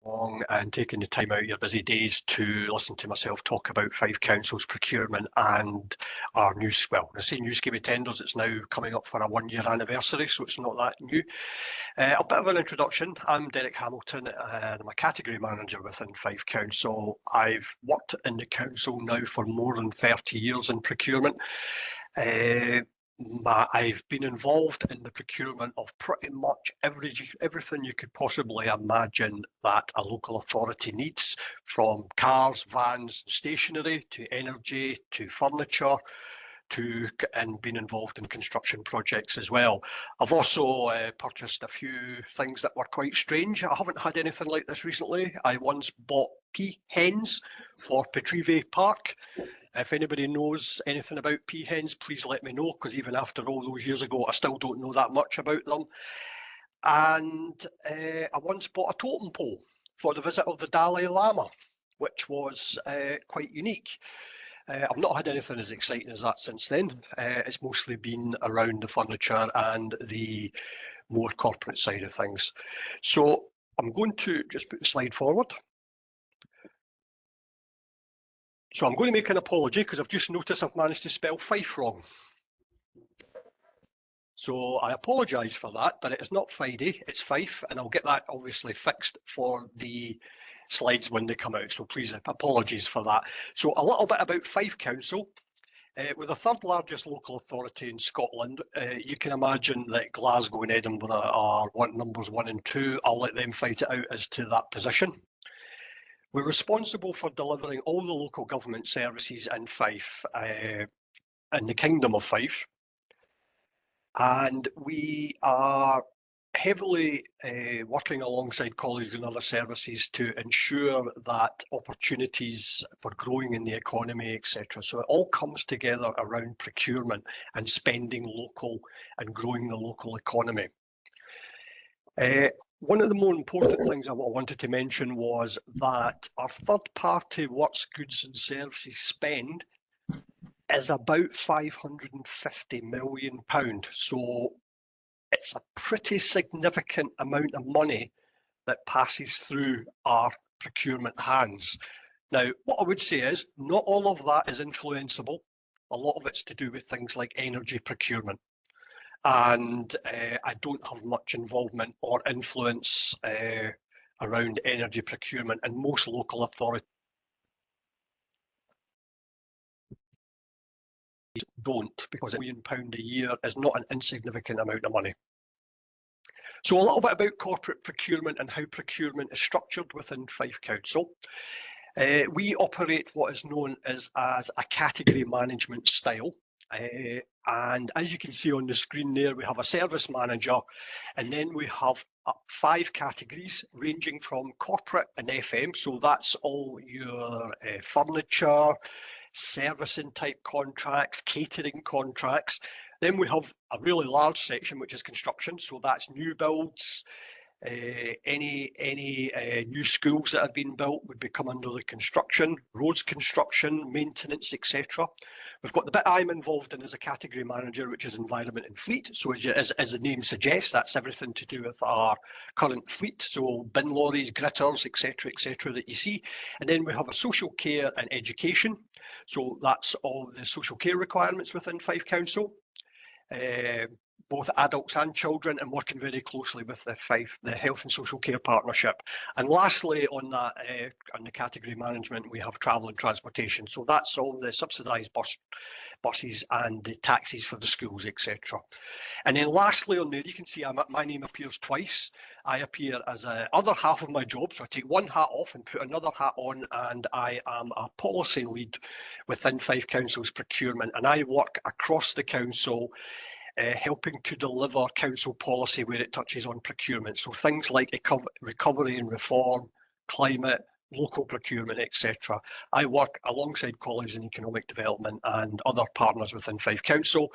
along and taking the time out of your busy days to listen to myself talk about Fife Council's procurement and our new, well, I say new scheme of tenders, it's now coming up for a 1-year anniversary, so it's not that new. A bit of an introduction. I'm Derek Hamilton and I'm a category manager within Fife Council. I've worked in the council now for more than 30 years in procurement. I've been involved in the procurement of pretty much everything you could possibly imagine that a local authority needs, from cars, vans, stationery, to energy, to furniture, and been involved in construction projects as well. I've also purchased a few things that were quite strange. I haven't had anything like this recently. I once bought pea hens for Petrive Park. If anybody knows anything about pea hens, please let me know, because even after all those years ago, I still don't know that much about them. And I once bought a totem pole for the visit of the Dalai Lama, which was quite unique. I've not had anything as exciting as that since then. It's mostly been around the furniture and the more corporate side of things. So I'm going to just put the slide forward. So I'm going to make an apology because I've just noticed I've managed to spell Fife wrong. So I apologise for that, but it is not Friday, it's Fife, and I'll get that obviously fixed for the slides when they come out. So please, apologies for that. So a little bit about Fife Council. We're the third largest local authority in Scotland. You can imagine that Glasgow and Edinburgh are numbers 1 and 2. I'll let them fight it out as to that position. We're responsible for delivering all the local government services in Fife, in the Kingdom of Fife. And we are heavily working alongside colleagues and other services to ensure that opportunities for growing in the economy, etc. So it all comes together around procurement and spending local and growing the local economy. One of the more important things I wanted to mention was that our third-party works, goods and services spend is about £550 million. So it's a pretty significant amount of money that passes through our procurement hands. Now, what I would say is not all of that is influenceable. A lot of it's to do with things like energy procurement. And I don't have much involvement or influence around energy procurement, and most local authorities don't, because £1 million a year is not an insignificant amount of money. So a little bit about corporate procurement and how procurement is structured within Fife Council. We operate what is known as a category management style. And as you can see on the screen there, we have a service manager, and then we have 5 categories ranging from corporate and FM. So that's all your furniture, servicing type contracts, catering contracts. Then we have a really large section, which is construction. So that's new builds. Any new schools that have been built would become under the construction, roads construction, maintenance, etc. We've got the bit I'm involved in as a category manager, which is environment and fleet. So as the name suggests, that's everything to do with our current fleet. So bin lorries, gritters, etc., that you see. And then we have a social care and education. So that's all the social care requirements within Fife Council. Both adults and children, and working very closely with the Health and Social Care Partnership. And lastly, on that, on the category management, we have travel and transportation. So that's all the subsidised buses and the taxis for the schools, etc. And then lastly on there, you can see my name appears twice. I appear as a other half of my job, so I take one hat off and put another hat on, and I am a policy lead within Fife Council's procurement, and I work across the council helping to deliver council policy where it touches on procurement. So things like recovery and reform, climate, local procurement, etc. I work alongside colleagues in economic development and other partners within Fife Council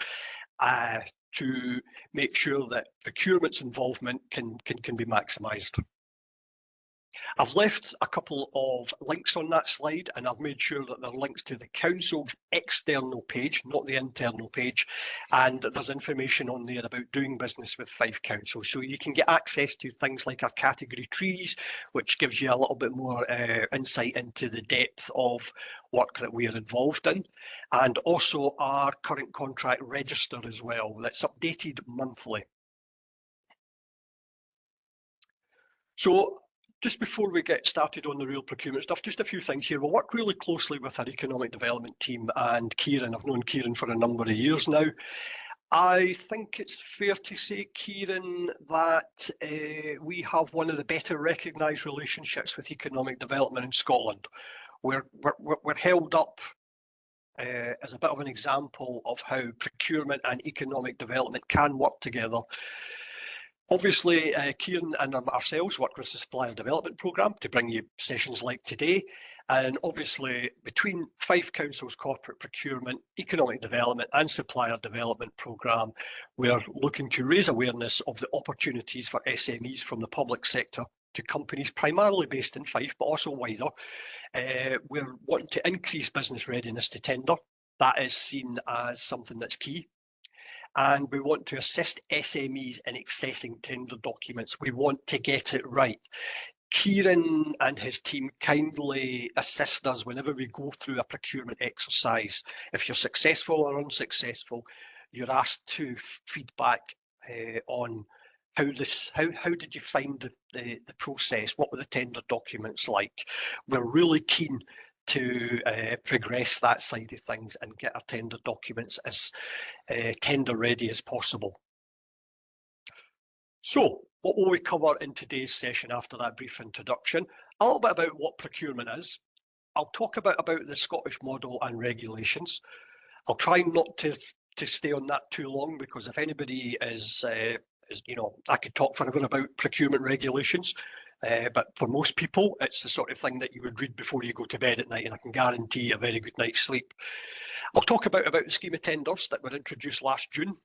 to make sure that procurement's involvement can be maximised. I've left a couple of links on that slide, and I've made sure that they're links to the council's external page, not the internal page, and there's information on there about doing business with Fife Council. So you can get access to things like our category trees, which gives you a little bit more insight into the depth of work that we are involved in, and also our current contract register as well, that's updated monthly. So just before we get started on the real procurement stuff, just a few things here. We'll work really closely with our economic development team and Kieran. I've known Kieran for a number of years now. I think it's fair to say, Kieran, that we have one of the better recognised relationships with economic development in Scotland. We're held up as a bit of an example of how procurement and economic development can work together. Obviously, Kieran and ourselves work with the Supplier Development Programme to bring you sessions like today. And obviously, between Fife Council's corporate procurement, economic development and supplier development programme, we're looking to raise awareness of the opportunities for SMEs from the public sector to companies primarily based in Fife, but also wider. We're wanting to increase business readiness to tender. That is seen as something that's key. And we want to assist SMEs in accessing tender documents. We want to get it right. Kieran and his team kindly assist us whenever we go through a procurement exercise. If you're successful or unsuccessful, you're asked to feedback on how did you find the process? What were the tender documents like? We're really keen to progress that side of things and get our tender documents as tender ready as possible. So what will we cover in today's session after that brief introduction? A little bit about what procurement is. I'll talk about the Scottish model and regulations. I'll try not to stay on that too long, because if anybody is you know, I could talk forever about procurement regulations. But for most people, it's the sort of thing that you would read before you go to bed at night, and I can guarantee a very good night's sleep. I'll talk about the scheme of tenders that were introduced last June,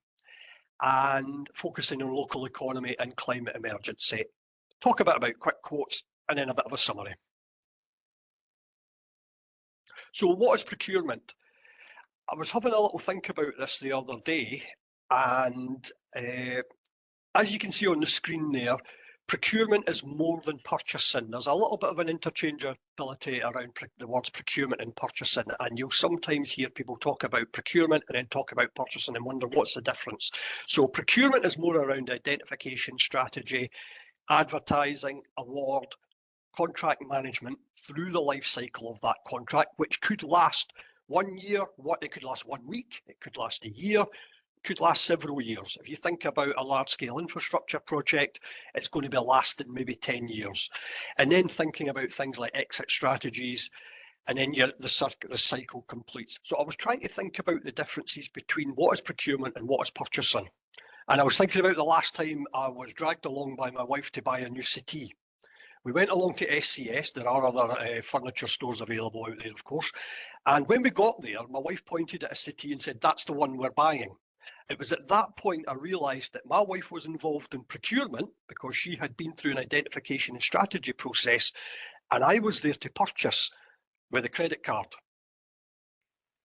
and focusing on local economy and climate emergency. Talk a bit about quick quotes and then a bit of a summary. So what is procurement? I was having a little think about this the other day, and as you can see on the screen there, procurement is more than purchasing. There's a little bit of an interchangeability around the words procurement and purchasing, and you'll sometimes hear people talk about procurement and then talk about purchasing and wonder what's the difference. So procurement is more around identification, strategy, advertising, award, contract management through the life cycle of that contract, which could last 1 year, it could last 1 week, it could last a year, could last several years. If you think about a large-scale infrastructure project, it's going to be lasting maybe 10 years. And then thinking about things like exit strategies, and then the cycle completes. So I was trying to think about the differences between what is procurement and what is purchasing. And I was thinking about the last time I was dragged along by my wife to buy a new settee. We went along to SCS. There are other furniture stores available out there, of course. And when we got there, my wife pointed at a settee and said, "That's the one we're buying." It was at that point I realised that my wife was involved in procurement because she had been through an identification and strategy process, and I was there to purchase with a credit card.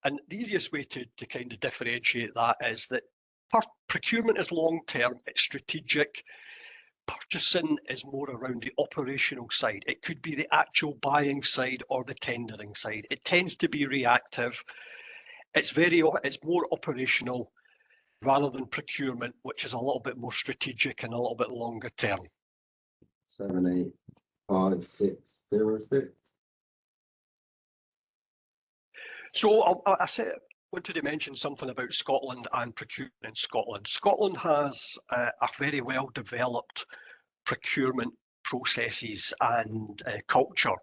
And the easiest way to kind of differentiate that is that procurement is long-term, it's strategic. Purchasing is more around the operational side. It could be the actual buying side or the tendering side. It tends to be reactive. It's more operational, rather than procurement, which is a little bit more strategic and a little bit longer term. 785606. So I wanted to mention something about Scotland and procurement in Scotland. Scotland has a very well developed procurement processes and culture.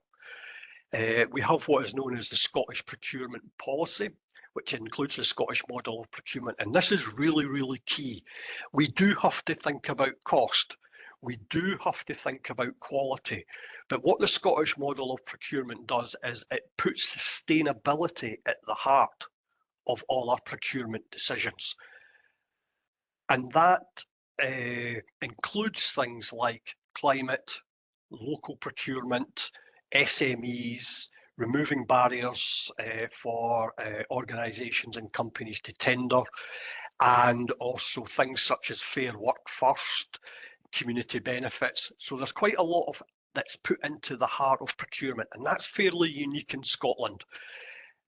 We have what is known as the Scottish procurement policy, which includes the Scottish model of procurement. And this is really, really key. We do have to think about cost. We do have to think about quality. But what the Scottish model of procurement does is it puts sustainability at the heart of all our procurement decisions. And that includes things like climate, local procurement, SMEs, removing barriers for organisations and companies to tender, and also things such as fair work first, community benefits. So there's quite a lot of that's put into the heart of procurement, and that's fairly unique in Scotland.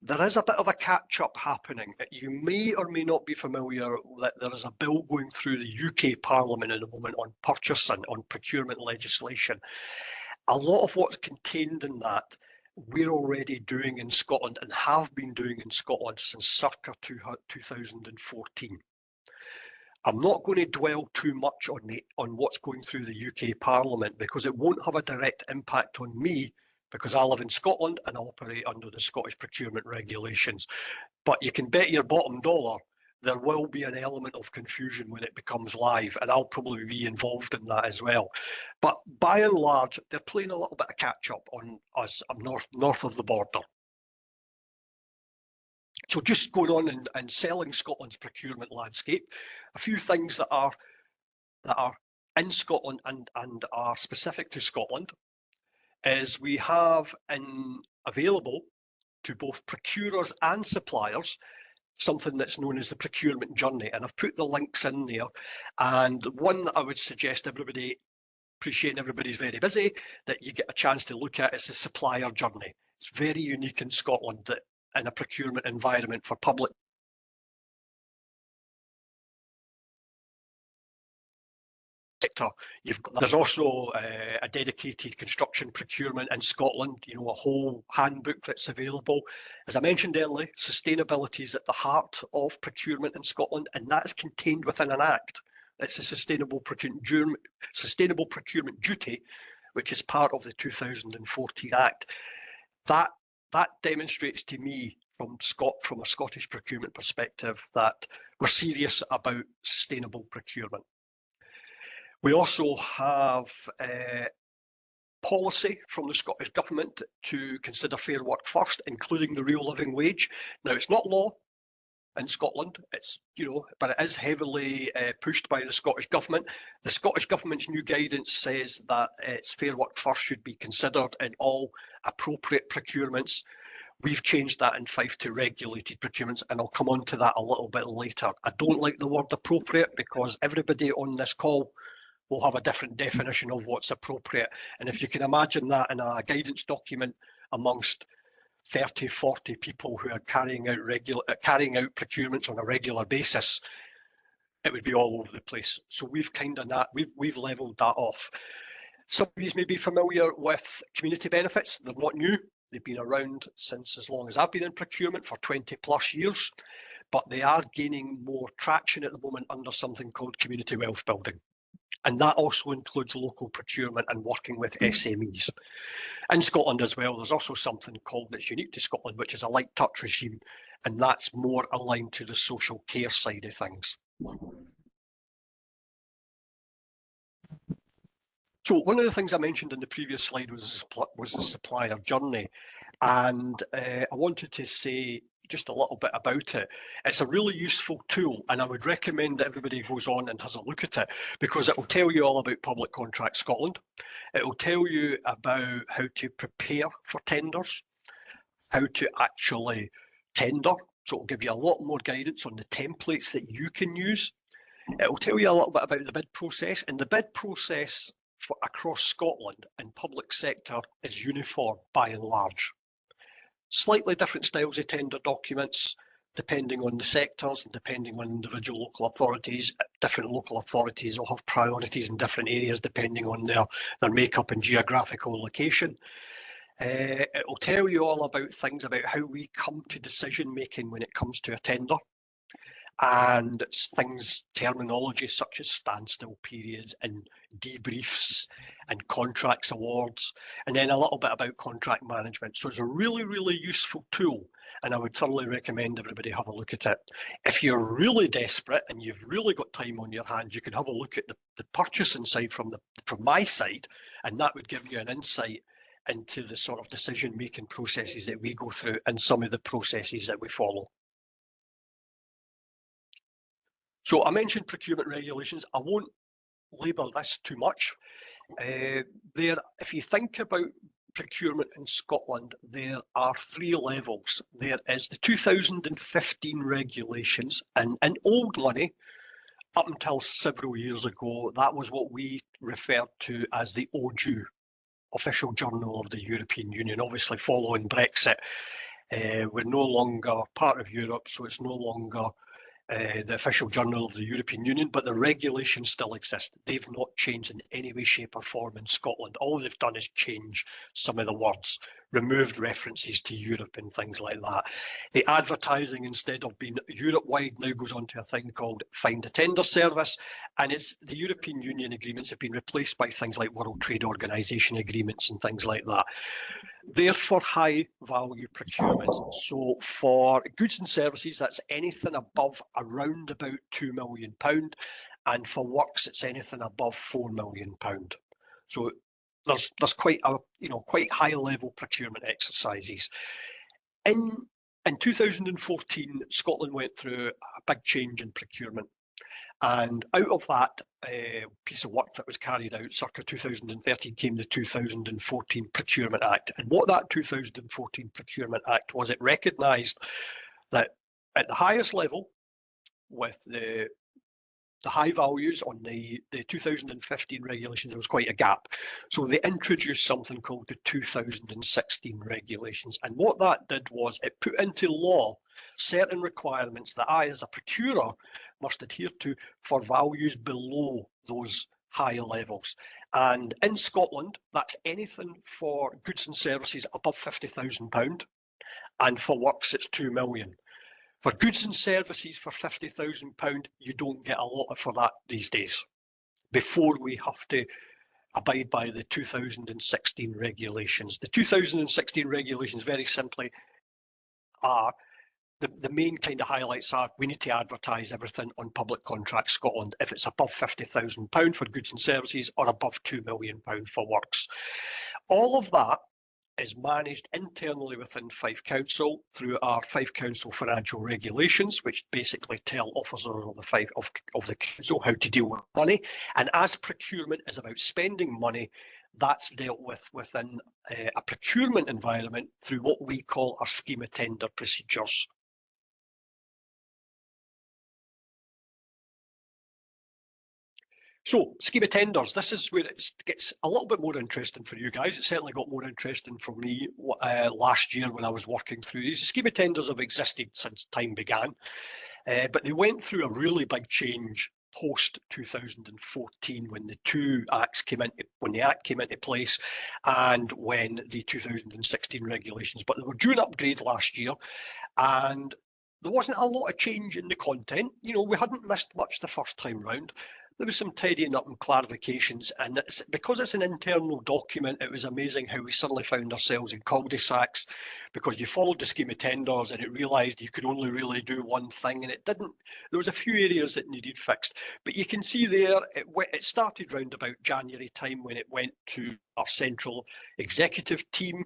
There is a bit of a catch-up happening. You may or may not be familiar that there is a bill going through the UK Parliament at the moment on purchasing, on procurement legislation. A lot of what's contained in that we're already doing in Scotland and have been doing in Scotland since circa 2014. I'm not going to dwell too much on what's going through the UK Parliament because it won't have a direct impact on me because I live in Scotland and I operate under the Scottish procurement regulations. But you can bet your bottom dollar there will be an element of confusion when it becomes live, and I'll probably be involved in that as well. But by and large, they're playing a little bit of catch up on us up north of the border. So just going on and selling Scotland's procurement landscape, a few things that are in Scotland and are specific to Scotland is we have available to both procurers and suppliers something that's known as the procurement journey, and I've put the links in there. And one that I would suggest everybody, appreciating everybody's very busy, that you get a chance to look at is the supplier journey. It's very unique in Scotland that in a procurement environment for public sector. There's also a dedicated construction procurement in Scotland, you know, a whole handbook that's available. As I mentioned earlier, sustainability is at the heart of procurement in Scotland, and that's contained within an act. It's a sustainable procurement duty, which is part of the 2014 Act. That demonstrates to me from a Scottish procurement perspective that we're serious about sustainable procurement. We also have policy from the Scottish Government to consider fair work first, including the real living wage. Now, it's not law in Scotland, it's, you know, but it is heavily pushed by the Scottish Government. The Scottish Government's new guidance says that it's fair work first should be considered in all appropriate procurements. We've changed that in Fife to regulated procurements, and I'll come on to that a little bit later. I don't like the word appropriate because everybody on this call will have a different definition of what's appropriate. And if you can imagine that in a guidance document amongst 30, 40 people who are carrying out procurements on a regular basis, it would be all over the place. So we've we've leveled that off. Some of you may be familiar with community benefits. They're not new. They've been around since as long as I've been in procurement, for 20 plus years, but they are gaining more traction at the moment under something called community wealth building. And that also includes local procurement and working with SMEs. In Scotland as well, there's also something called, that's unique to Scotland, which is a light touch regime, and that's more aligned to the social care side of things. So one of the things I mentioned in the previous slide was the supplier journey, and I wanted to say just a little bit about it. It's a really useful tool, and I would recommend that everybody goes on and has a look at it, because it will tell you all about Public Contract Scotland. It will tell you about how to prepare for tenders, how to actually tender. So it'll give you a lot more guidance on the templates that you can use. It will tell you a little bit about the bid process, and the bid process across Scotland and public sector is uniform by and large. Slightly different styles of tender documents, depending on the sectors and depending on individual local authorities. Different local authorities will have priorities in different areas depending on their makeup and geographical location. It will tell you all about things about how we come to decision making when it comes to a tender, and terminology such as standstill periods and debriefs and contracts awards, and then a little bit about contract management. So it's a really, really useful tool, and I would thoroughly recommend everybody have a look at it. If you're really desperate and you've really got time on your hands, you can have a look at the purchasing side from my side, and that would give you an insight into the sort of decision-making processes that we go through and some of the processes that we follow. So I mentioned procurement regulations. I won't labour this too much. If you think about procurement in Scotland, there are three levels. There is the 2015 regulations, and in old money, up until several years ago, that was what we referred to as the OJEU, Official Journal of the European Union. Obviously, following Brexit, we're no longer part of Europe, so it's no longer the Official Journal of the European Union, but the regulations still exist. They've not changed in any way, shape or form in Scotland. All they've done is change some of the words, removed references to Europe and things like that. The advertising, instead of being Europe-wide, now goes on to a thing called Find a Tender Service, and it's the European Union agreements have been replaced by things like World Trade Organization agreements and things like that. They're for high value procurement. So for goods and services, that's anything above around about £2 million. And for works, it's anything above £4 million. So there's quite a, quite high level procurement exercises. In 2014, Scotland went through a big change in procurement. And out of that piece of work that was carried out circa 2013 came the 2014 Procurement Act. And what that 2014 Procurement Act was, it recognised that at the highest level, with the high values on the 2015 regulations, there was quite a gap. So they introduced something called the 2016 regulations. And what that did was it put into law certain requirements that I, as a procurer, must adhere to for values below those high levels. And in Scotland, that's anything for goods and services above £50,000, and for works, it's 2 million. For goods and services for £50,000, you don't get a lot for that these days, before we have to abide by the 2016 regulations. The 2016 regulations, very simply, are the main kind of highlights are we need to advertise everything on Public Contracts Scotland if it's above £50,000 for goods and services or above £2 million for works. All of that is managed internally within Fife Council through our Fife Council financial regulations, which basically tell officers of the council how to deal with money. And as procurement is about spending money, that's dealt with within a procurement environment through what we call our scheme of tender procedures. So, scheme of tenders, this is where it gets a little bit more interesting for you guys. It certainly got more interesting for me last year when I was working through these. The scheme of tenders have existed since time began, but they went through a really big change post 2014 when the Act came into place and when the 2016 regulations. But they were due an upgrade last year, and there wasn't a lot of change in the content. We hadn't missed much the first time round. There was some tidying up and clarifications, and because it's an internal document, it was amazing how we suddenly found ourselves in cul-de-sacs because you followed the scheme of tenders and it realised you could only really do one thing, and it didn't. There was a few areas that needed fixed, but you can see there it started round about January time when it went to our central executive team.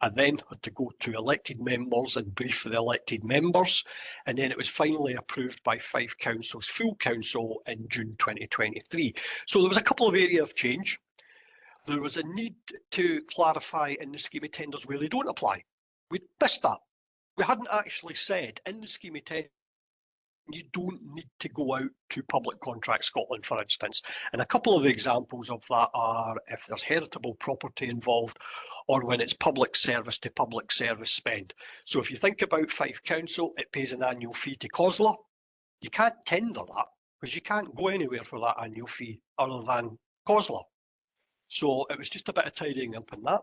I then had to go to elected members and brief the elected members, and then it was finally approved by Fife Council's full council in June 2023. So there was a couple of areas of change. There was a need to clarify in the scheme of tenders where they don't apply. We missed that. We hadn't actually said in the scheme of tenders you don't need to go out to Public Contracts Scotland, for instance. And a couple of examples of that are if there's heritable property involved or when it's public service to public service spend. So if you think about Fife Council, it pays an annual fee to COSLA. You can't tender that because you can't go anywhere for that annual fee other than COSLA. So it was just a bit of tidying up in that.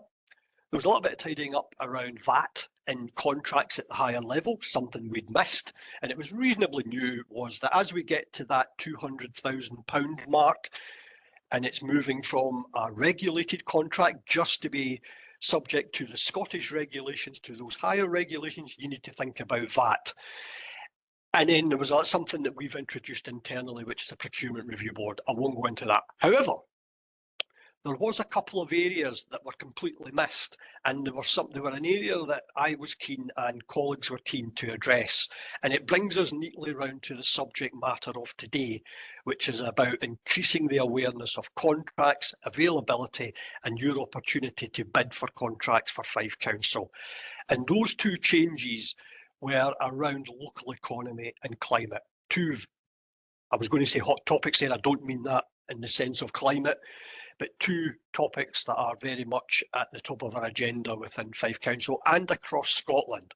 There was a little bit of tidying up around VAT in contracts at the higher level, something we'd missed. And it was reasonably new was that as we get to that £200,000 mark, and it's moving from a regulated contract just to be subject to the Scottish regulations, to those higher regulations, you need to think about VAT. And then there was something that we've introduced internally, which is a procurement review board. I won't go into that. However, there was a couple of areas that were completely missed, and they were an area that I was keen and colleagues were keen to address. And it brings us neatly round to the subject matter of today, which is about increasing the awareness of contracts, availability, and your opportunity to bid for contracts for Fife Council. And those two changes were around local economy and climate. I was going to say hot topics there, I don't mean that in the sense of climate, but two topics that are very much at the top of our agenda within Fife Council and across Scotland.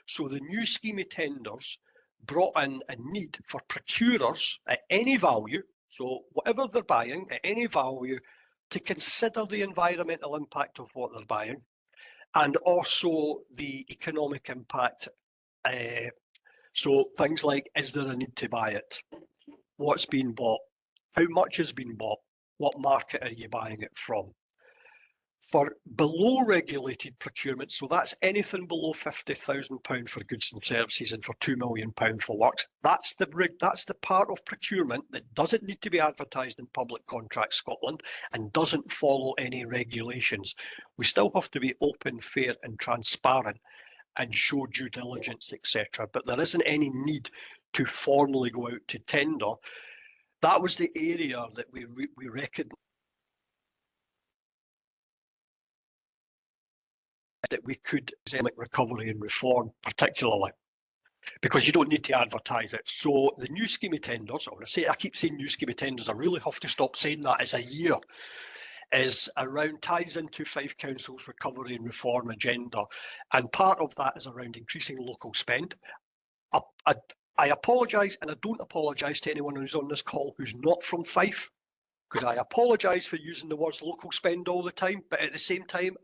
So the new scheme of tenders brought in a need for procurers at any value, so whatever they're buying at any value, to consider the environmental impact of what they're buying, and also the economic impact. So things like, is there a need to buy it? What's been bought? How much has been bought? What market are you buying it from? For below regulated procurement, so that's anything below £50,000 for goods and services and for £2 million for works, that's the part of procurement that doesn't need to be advertised in Public Contracts Scotland and doesn't follow any regulations. We still have to be open, fair and transparent and show due diligence, etc. But there isn't any need to formally go out to tender. That was the area that we recognised that we could economic recovery and reform, particularly because you don't need to advertise it. So the new scheme of tenders, I keep saying new scheme of tenders, I really have to stop saying that as a year, is around, ties into Fife Council's recovery and reform agenda. And part of that is around increasing local spend. I apologise, and I don't apologise to anyone who's on this call who's not from Fife, because I apologise for using the words local spend all the time, but at the same time,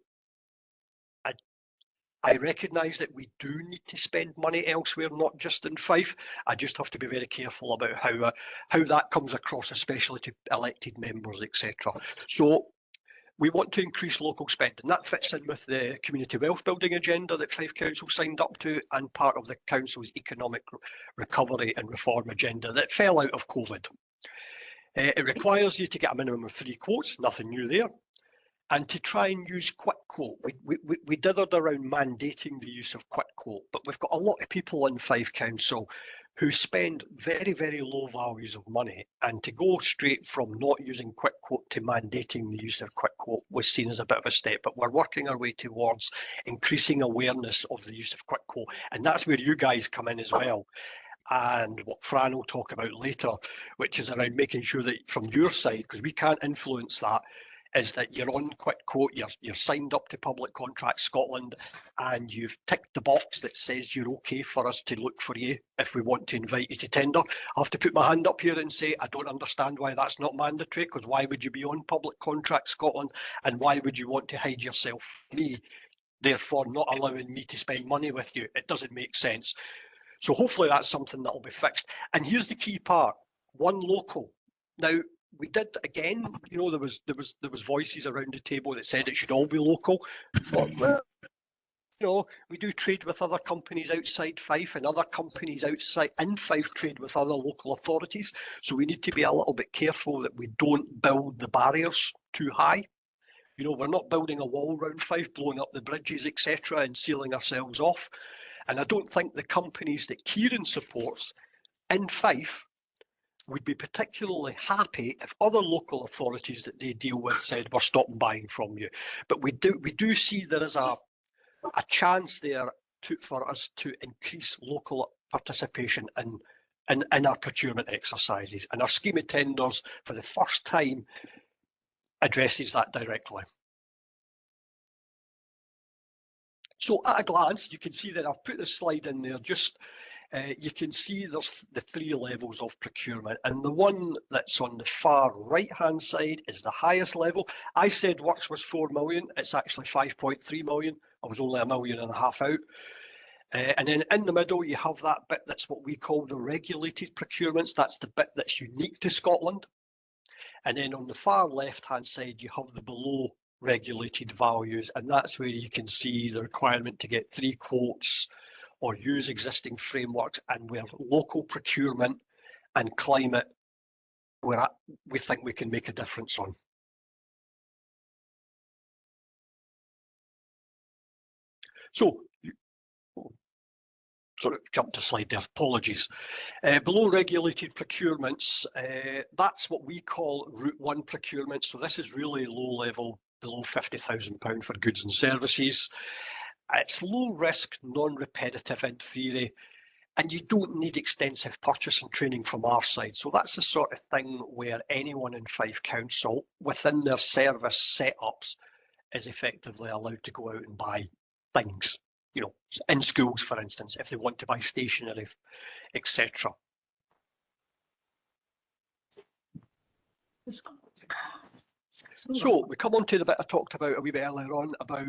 I recognise that we do need to spend money elsewhere, not just in Fife. I just have to be very careful about how that comes across, especially to elected members, etc. So we want to increase local spend, and that fits in with the community wealth building agenda that Fife Council signed up to, and part of the council's economic recovery and reform agenda that fell out of COVID. It requires you to get a minimum of 3 quotes, nothing new there. And to try and use quick quote, we dithered around mandating the use of quick quote, but we've got a lot of people in Fife Council who spend very, very low values of money, and to go straight from not using quick quote to mandating the use of quick quote was seen as a bit of a step, but we're working our way towards increasing awareness of the use of quick quote, and that's where you guys come in as well. And what Fran will talk about later, which is around making sure that from your side, because we can't influence that, is that you're on quick quote, you're signed up to Public Contracts Scotland, and you've ticked the box that says you're okay for us to look for you if we want to invite you to tender. I have to put my hand up here and say I don't understand why that's not mandatory, because why would you be on Public Contracts Scotland, and why would you want to hide yourself from me, therefore not allowing me to spend money with you? It doesn't make sense. So hopefully that's something that will be fixed. And here's the key part: one local. Now, we did again, there was voices around the table that said it should all be local. But, we do trade with other companies outside Fife, and other companies outside in Fife trade with other local authorities. So we need to be a little bit careful that we don't build the barriers too high. We're not building a wall around Fife, blowing up the bridges, etc., and sealing ourselves off. And I don't think the companies that Kieran supports in Fife would be particularly happy if other local authorities that they deal with said, we're stopping buying from you. But we do see there is a chance there for us to increase local participation in our procurement exercises. And our scheme of tenders, for the first time, addresses that directly. So at a glance, you can see that I've put this slide in there just you can see there's the 3 levels of procurement, and the one that's on the far right hand side is the highest level. I said works was 4 million, it's actually 5.3 million. I was only £1.5 million out. And then in the middle you have that bit that's what we call the regulated procurements. That's the bit that's unique to Scotland. And then on the far left hand side you have the below regulated values, and that's where you can see the requirement to get 3 quotes or use existing frameworks, and where local procurement and climate, where we think we can make a difference on. So, sort of jumped a slide there, apologies. Below regulated procurements, that's what we call Route 1 procurement. So this is really low level, below £50,000 for goods and services. It's low risk, non-repetitive in theory, and you don't need extensive purchasing training from our side. So that's the sort of thing where anyone in Fife Council within their service setups is effectively allowed to go out and buy things, you know, in schools, for instance, if they want to buy stationery, etc. So we come on to the bit I talked about a wee bit earlier on about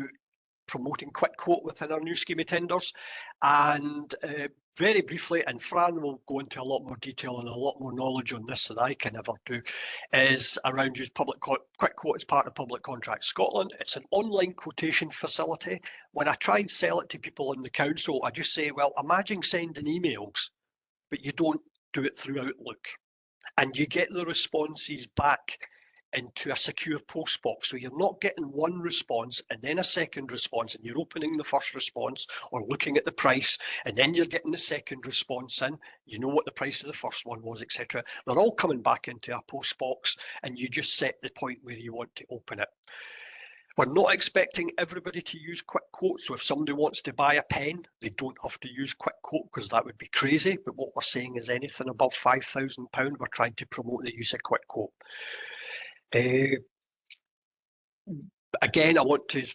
promoting quick quote within our new scheme of tenders, and very briefly, and Fran will go into a lot more detail and a lot more knowledge on this than I can ever do, is around use quick quote as part of Public Contracts Scotland. It's an online quotation facility. When I try and sell it to people in the council, I just say, well, imagine sending emails, but you don't do it through Outlook, and you get the responses back into a secure post box. So you're not getting one response and then a second response, and you're opening the first response or looking at the price, and then you're getting the second response in. You know what the price of the first one was, etc. They're all coming back into a post box, and you just set the point where you want to open it. We're not expecting everybody to use quick quote. So if somebody wants to buy a pen, they don't have to use quick quote, because that would be crazy. But what we're saying is anything above £5,000, we're trying to promote the use of quick quote. Again, I want to,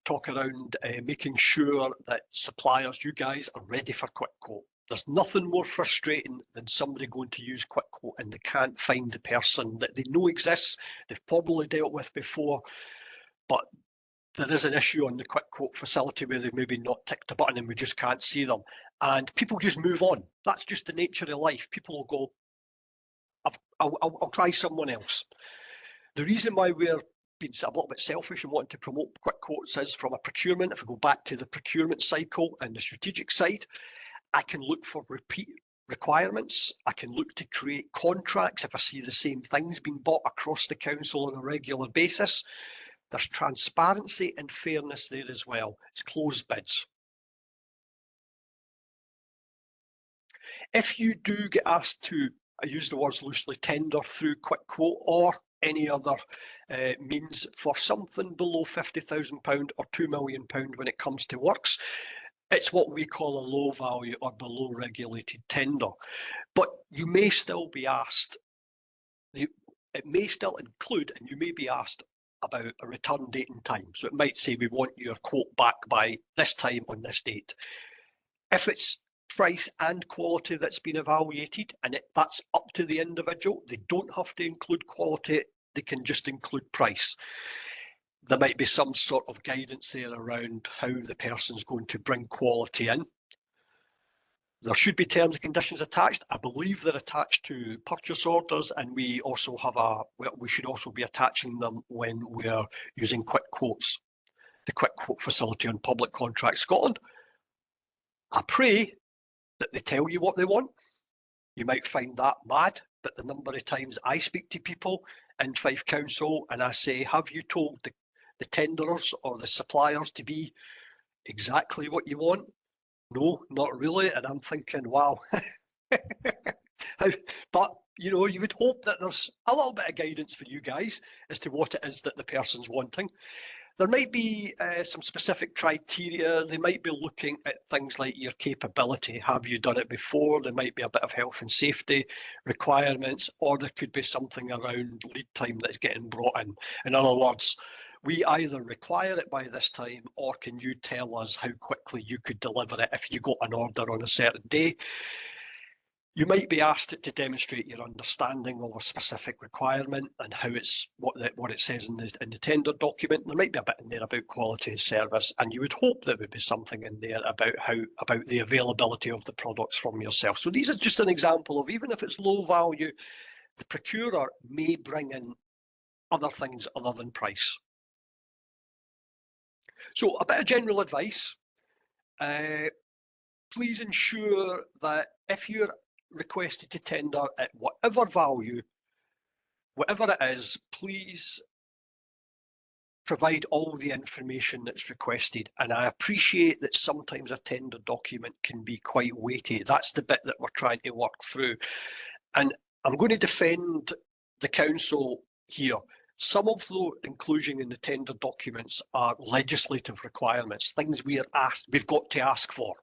talk around making sure that suppliers, you guys, are ready for quick quote. There's nothing more frustrating than somebody going to use quick quote and they can't find the person that they know exists, they've probably dealt with before, but there is an issue on the quick quote facility where they've maybe not ticked a button and we just can't see them. And people just move on. That's just the nature of life. People will go, I'll try someone else. The reason why we're being a little bit selfish and wanting to promote quick quotes is from a procurement. If we go back to the procurement cycle and the strategic side, I can look for repeat requirements. I can look to create contracts if I see the same things being bought across the council on a regular basis. There's transparency and fairness there as well. It's closed bids. If you do get asked to, I use the words loosely, tender through quick quote or any other means for something below £50,000 or £2 million when it comes to works, it's what we call a low value or below regulated tender. But you may still be asked, it may still include, and you may be asked about a return date and time. So it might say we want your quote back by this time on this date. If it's price and quality that's been evaluated, and that's up to the individual, they don't have to include quality, they can just include price. There might be some sort of guidance there around how the person's going to bring quality in. There should be terms and conditions attached. I believe they're attached to purchase orders, and we also have we should also be attaching them when we're using quick quotes, the quick quote facility on Public Contracts Scotland. I pray that they tell you what they want. You might find that mad, but the number of times I speak to people in Fife Council and I say, have you told the tenderers or the suppliers to be exactly what you want? No, not really. And I'm thinking, wow. But, you would hope that there's a little bit of guidance for you guys as to what it is that the person's wanting. There might be some specific criteria. They might be looking at things like your capability. Have you done it before? There might be a bit of health and safety requirements, or there could be something around lead time that's getting brought in. In other words, we either require it by this time, or can you tell us how quickly you could deliver it if you got an order on a certain day? You might be asked to demonstrate your understanding of a specific requirement and how it's what it says in the tender document. There might be a bit in there about quality of service, and you would hope there would be something in there about the availability of the products from yourself. So these are just an example of, even if it's low value, the procurer may bring in other things other than price. So a bit of general advice. Please ensure that if you're requested to tender at whatever value, whatever it is, please provide all the information that's requested. And I appreciate that sometimes a tender document can be quite weighty. That's the bit that we're trying to work through. And I'm going to defend the council here. Some of the inclusion in the tender documents are legislative requirements, things we've got to ask for.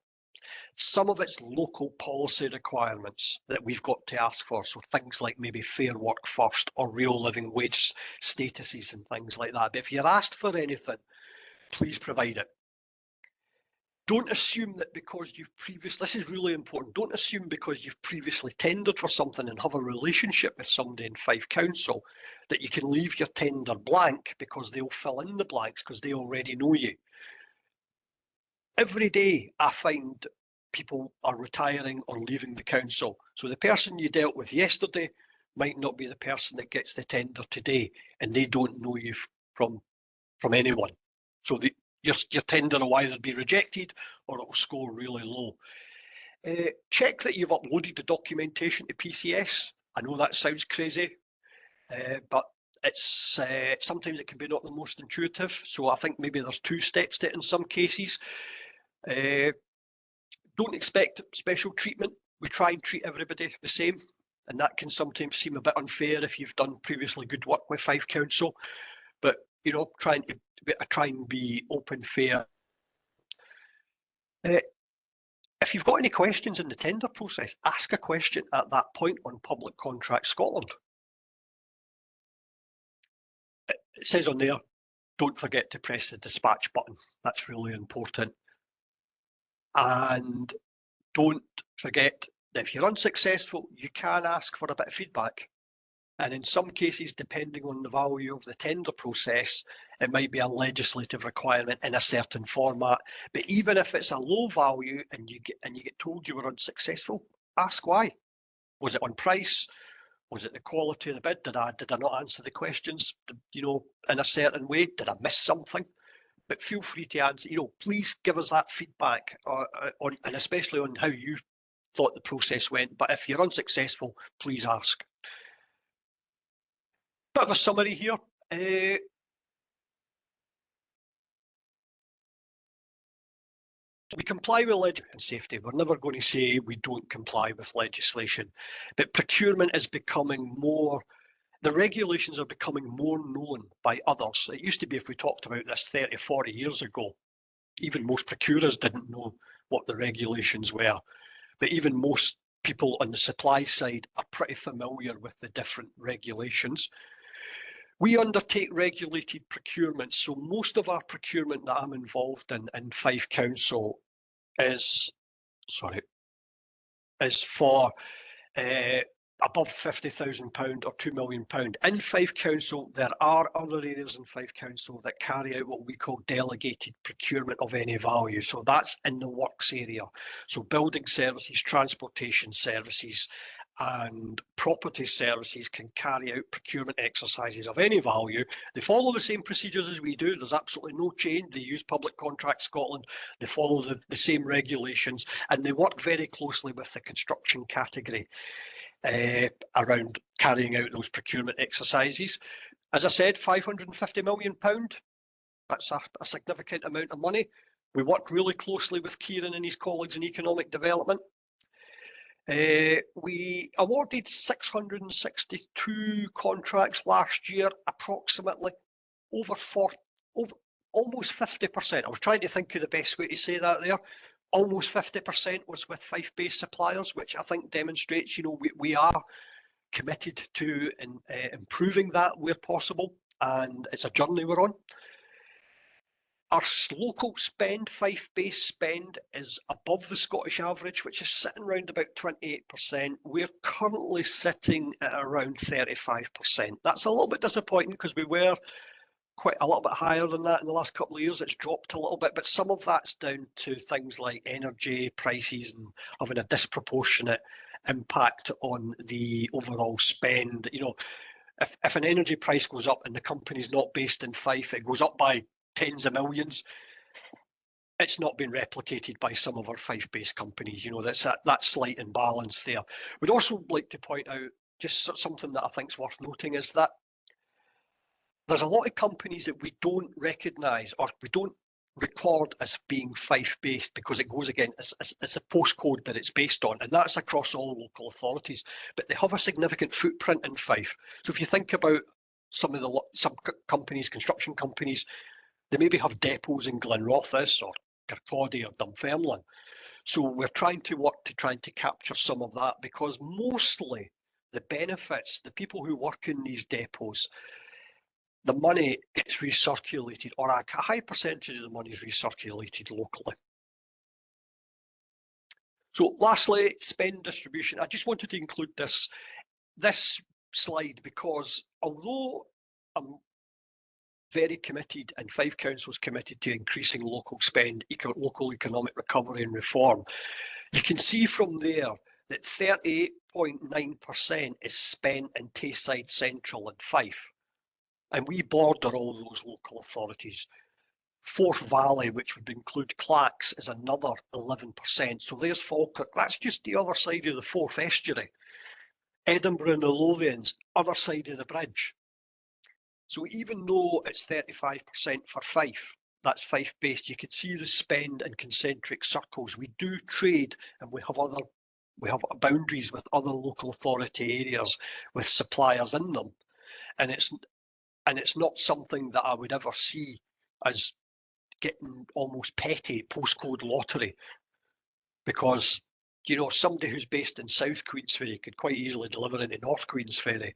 Some of it's local policy requirements that we've got to ask for. So things like maybe fair work first or real living wage statuses and things like that. But if you're asked for anything, please provide it. Don't assume that because this is really important, don't assume because you've previously tendered for something and have a relationship with somebody in Fife Council that you can leave your tender blank because they'll fill in the blanks because they already know you. Every day I find people are retiring or leaving the council. So the person you dealt with yesterday might not be the person that gets the tender today, and they don't know you from anyone. So your tender will either be rejected or it will score really low. Check that you've uploaded the documentation to PCS. I know that sounds crazy, but it's sometimes it can be not the most intuitive. So I think maybe there's 2 steps to it in some cases. Don't expect special treatment. We try and treat everybody the same, and that can sometimes seem a bit unfair if you've done previously good work with Fife Council. But you know, try and be open, fair. If you've got any questions in the tender process, ask a question at that point on Public Contract Scotland. It says on there, don't forget to press the dispatch button. That's really important. And don't forget that if you're unsuccessful, you can ask for a bit of feedback. And in some cases, depending on the value of the tender process, it might be a legislative requirement in a certain format. But even if it's a low value and you get told you were unsuccessful, ask why. Was it on price? Was it the quality of the bid? Did I not answer the questions, you know, in a certain way? Did I miss something? But feel free to answer. You know, please give us that feedback and especially on how you thought the process went. But if you're unsuccessful, please ask. Bit of a summary here. We comply with legislation and safety. We're never going to say we don't comply with legislation, but procurement is becoming more, the regulations are becoming more known by others. It used to be if we talked about this 30, 40 years ago, even most procurers didn't know what the regulations were, but even most people on the supply side are pretty familiar with the different regulations. We undertake regulated procurement, so most of our procurement that I'm involved in Fife Council is for above £50,000 or £2 million. In Fife Council, there are other areas in Fife Council that carry out what we call delegated procurement of any value. So that's in the works area. So building services, transportation services, and property services can carry out procurement exercises of any value. They follow the same procedures as we do. There's absolutely no change. They use Public Contract Scotland. They follow the same regulations, and they work very closely with the construction category around carrying out those procurement exercises. As I said, £550 million. That's a significant amount of money. We work really closely with Kieran and his colleagues in economic development. We awarded 662 contracts last year, approximately almost 50%. I was trying to think of the best way to say that there. Almost 50% was with Fife-based suppliers, which I think demonstrates, you know, we are committed to improving that where possible, and it's a journey we're on. Our local spend, Fife-based spend, is above the Scottish average, which is sitting around about 28%. We're currently sitting at around 35%. That's a little bit disappointing because we were quite a little bit higher than that in the last couple of years. It's dropped a little bit, but some of that's down to things like energy prices and having a disproportionate impact on the overall spend. You know, if an energy price goes up and the company's not based in Fife, it goes up by tens of millions. It's not been replicated by some of our Fife-based companies. You know, that's that slight imbalance there. We'd also like to point out just something that I think is worth noting is that there's a lot of companies that we don't recognise or we don't record as being Fife based because it goes again, it's a postcode that it's based on, and that's across all local authorities, but they have a significant footprint in Fife. So if you think about some companies, construction companies, they maybe have depots in Glenrothes or Kirkcaldy or Dunfermline. So we're trying to work to trying to capture some of that, because mostly the benefits, the people who work in these depots, the money gets recirculated, or a high percentage of the money is recirculated locally. So lastly, spend distribution. I just wanted to include this slide because although I'm very committed and Fife Council is committed to increasing local spend, local economic recovery and reform, you can see from there that 38.9% is spent in Tayside Central and Fife. And we border all those local authorities. Forth Valley, which would include Clacks, is another 11%. So there's Falkirk. That's just the other side of the Forth estuary. Edinburgh and the Lothians, other side of the bridge. So even though it's 35% for Fife, that's Fife based, you could see the spend in concentric circles. We do trade, and we have boundaries with other local authority areas with suppliers in them. And it's not something that I would ever see as getting almost petty postcode lottery, because somebody who's based in South Queensferry could quite easily deliver into North Queensferry.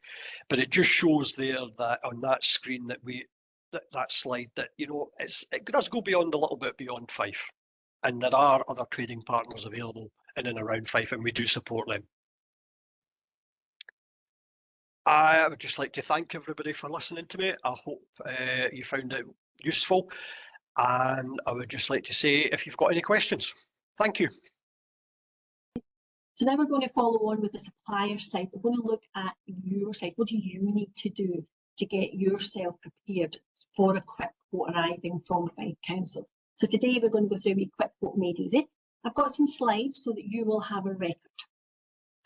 But it just shows there that on that screen that that slide that it does go beyond a little bit beyond Fife, and there are other trading partners available in and around Fife, and we do support them. I would just like to thank everybody for listening to me. I hope you found it useful, and I would just like to say if you've got any questions. Thank you. So now we're going to follow on with the supplier side. We're going to look at your side. What do you need to do to get yourself prepared for a quick quote arriving from Fife Council? So today we're going to go through a wee quick quote made easy. I've got some slides so that you will have a record,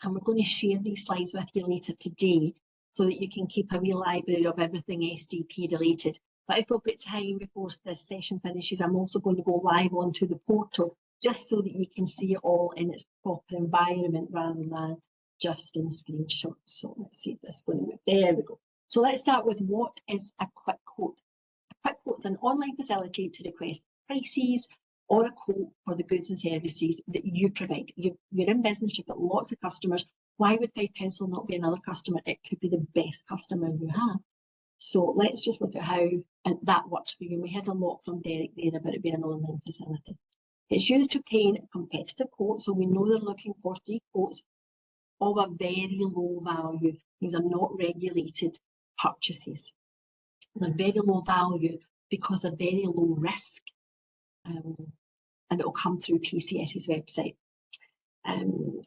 and we're going to share these slides with you later today so that you can keep a wee library of everything SDP related. But if we've got time before this session finishes, I'm also going to go live onto the portal just so that you can see it all in its proper environment rather than just in screenshots. So let's see if this is going to move. There we go. So let's start with what is a quick quote. A quick quote is an online facility to request prices or a quote for the goods and services that you provide. You're in business, you've got lots of customers. Why would Fife Council not be another customer? It could be the best customer you have. So let's just look at how that works for you. And we heard a lot from Derek there about it being an online facility. It's used to obtain a competitive quote, so we know they're looking for 3 quotes of a very low value. These are not regulated purchases. They're very low value because they're very low risk, and it will come through PCS's website.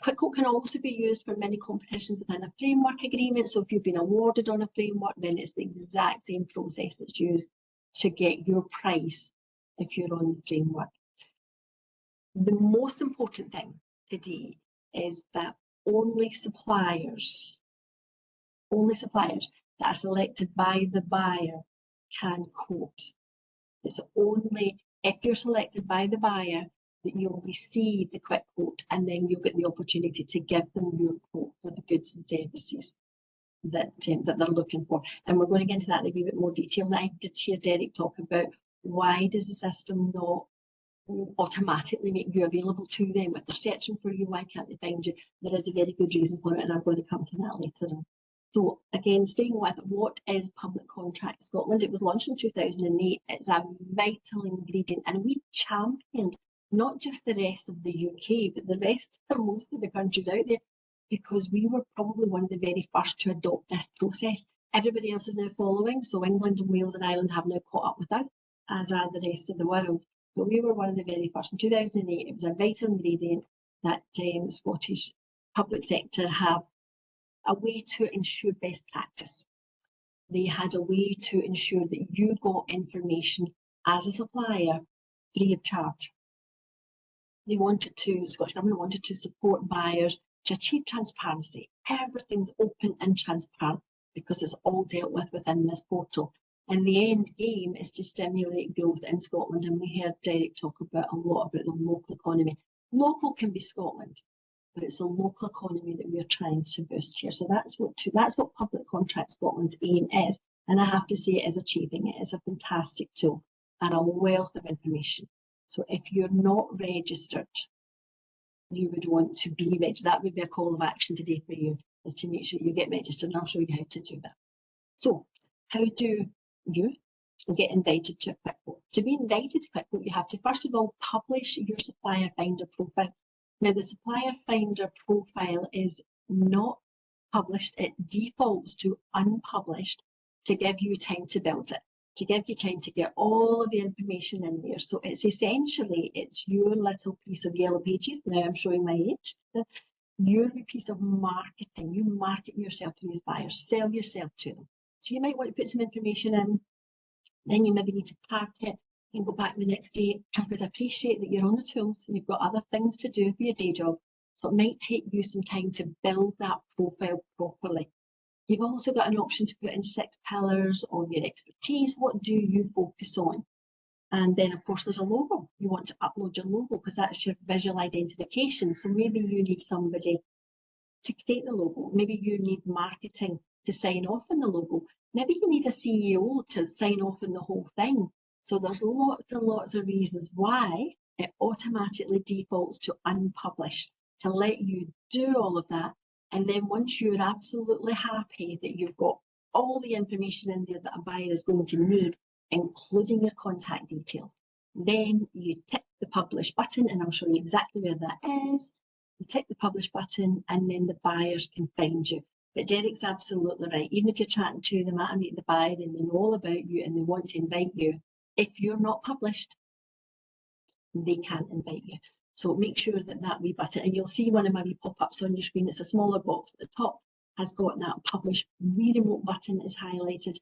Quick quote can also be used for many competitions within a framework agreement. So if you've been awarded on a framework, then it's the exact same process that's used to get your price if you're on the framework. The most important thing today is that only suppliers that are selected by the buyer can quote. It's only if you're selected by the buyer that you'll receive the quick quote, and then you'll get the opportunity to give them your quote for the goods and services that they're looking for. And we're going to get into that in a wee bit more detail. And I did hear Derek talk about why does the system not automatically make you available to them if they're searching for you? Why can't they find you? There is a very good reason for it, and I'm going to come to that later on. So again, staying with what is Public Contract Scotland, it was launched in 2008. It's a vital ingredient, and we championed not just the rest of the UK, but the rest of most of the countries out there, because we were probably one of the very first to adopt this process. Everybody else is now following, so England and Wales and Ireland have now caught up with us, as are the rest of the world. But we were one of the very first. In 2008, it was a vital ingredient that Scottish public sector have a way to ensure best practice. They had a way to ensure that you got information as a supplier free of charge. They wanted to, Scottish Government wanted to support buyers to achieve transparency. Everything's open and transparent because it's all dealt with within this portal. And the end game is to stimulate growth in Scotland. And we heard Derek talk a lot about the local economy. Local can be Scotland, but it's the local economy that we're trying to boost here. So that's what Public Contract Scotland's aim is. And I have to say it is achieving it. It's a fantastic tool and a wealth of information. So if you're not registered, you would want to be registered. That would be a call of action today for you, is to make sure you get registered, and I'll show you how to do that. So how do you get invited to a quick vote? To be invited to a quick vote, you have to first of all publish your supplier finder profile. Now the supplier finder profile is not published, it defaults to unpublished to give you time to build it, to give you time to get all of the information in there. So it's essentially, it's your little piece of yellow pages. Now I'm showing my age. Your piece of marketing. You market yourself to these buyers, sell yourself to them. So you might want to put some information in, then you maybe need to park it and go back the next day, because I appreciate that you're on the tools and you've got other things to do for your day job. So it might take you some time to build that profile properly. You've also got an option to put in 6 pillars of your expertise. What do you focus on? And then of course there's a logo. You want to upload your logo because that's your visual identification. So maybe you need somebody to create the logo. Maybe you need marketing to sign off on the logo. Maybe you need a CEO to sign off on the whole thing. So there's lots and lots of reasons why it automatically defaults to unpublished, to let you do all of that. And then once you're absolutely happy that you've got all the information in there that a buyer is going to need, including your contact details, then you tick the publish button, and I'll show you exactly where that is. You tick the publish button and then the buyers can find you. But Derek's absolutely right. Even if you're chatting to them at a Meet the Buyer and they know all about you and they want to invite you, if you're not published, they can't invite you. So make sure that that wee button, and you'll see one of my wee pop-ups on your screen. It's a smaller box at the top, has got that publish remote button is highlighted,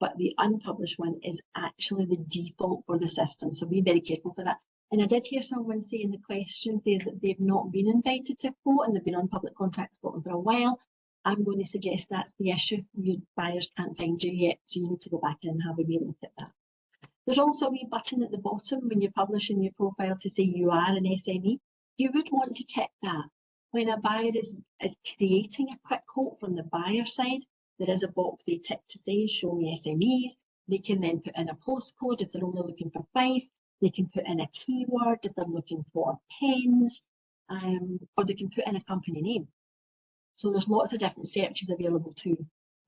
but the unpublished one is actually the default for the system. So be very careful for that. And I did hear someone say in the questions there that they've not been invited to vote and they've been on Public Contract Scotland for a while. I'm going to suggest that's the issue. Your buyers can't find you yet, so you need to go back in and have a wee look at that. There's also a wee button at the bottom when you're publishing your profile to say you are an SME. You would want to tick that. When a buyer is creating a quick quote from the buyer side, there is a box they tick to say, show me SMEs. They can then put in a postcode if they're only looking for Fife. They can put in a keyword if they're looking for pens, or they can put in a company name. So there's lots of different searches available to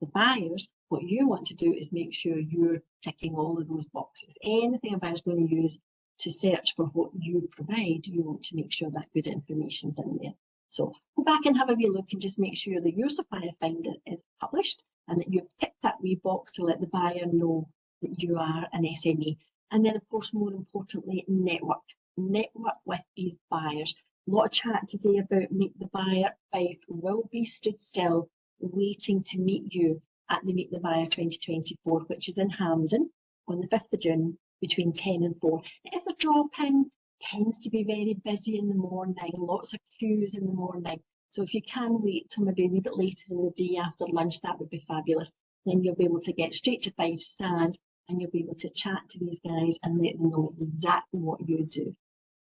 the buyers. What you want to do is make sure you're ticking all of those boxes. Anything a buyer's going to use to search for what you provide, you want to make sure that good information's in there. So go back and have a wee look and just make sure that your supplier finder is published and that you've ticked that wee box to let the buyer know that you are an SME. And then of course, more importantly, network with these buyers. A lot of chat today about Meet the Buyer. Fife will be stood still waiting to meet you at the Meet the Buyer 2024, which is in Hampden on the 5th of June between 10 and 4. It is a drop-in, tends to be very busy in the morning, lots of queues in the morning. So if you can wait till maybe a wee bit later in the day after lunch, that would be fabulous. Then you'll be able to get straight to Fife stand and you'll be able to chat to these guys and let them know exactly what you do.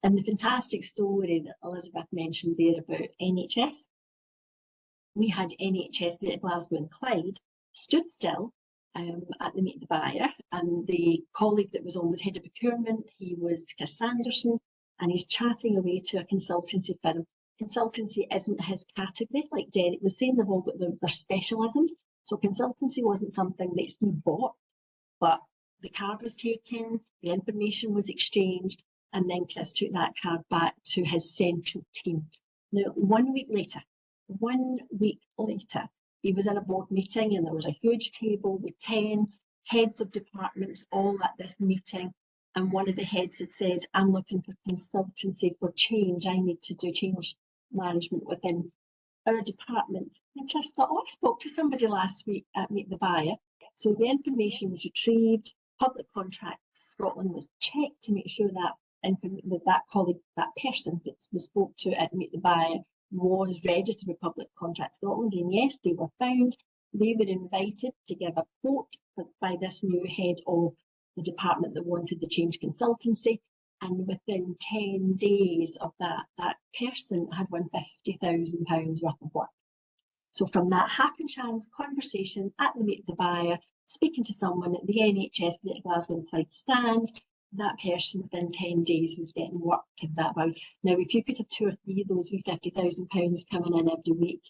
And the fantastic story that Elizabeth mentioned there about NHS, we had NHS at Glasgow and Clyde stood still at the Meet the Buyer, and the colleague that was on was head of procurement. He was Chris Sanderson, and he's chatting away to a consultancy firm. Consultancy isn't his category, like Derek was saying. They've all got their specialisms. So consultancy wasn't something that he bought, but the card was taken, the information was exchanged, and then Chris took that card back to his central team. Now, 1 week later, he was in a board meeting and there was a huge table with 10 heads of departments all at this meeting. And one of the heads had said, I'm looking for consultancy for change. I need to do change management within our department. And Chris thought, oh, I spoke to somebody last week at Meet the Buyer. So the information was retrieved. Public Contract Scotland was checked to make sure that that colleague, that person that we spoke to at Meet the Buyer was registered with Public Contract Scotland, and yes, they were found, They were invited to give a quote by this new head of the department that wanted the change consultancy. And within 10 days of that, that person had won £50,000 worth of work. So from that happen chance conversation at the Meet the Buyer, speaking to someone at the NHS Greater Glasgow and Clyde stand, that person within 10 days was getting work to that value. Now, if you could have 2 or 3 of those with £50,000 coming in every week,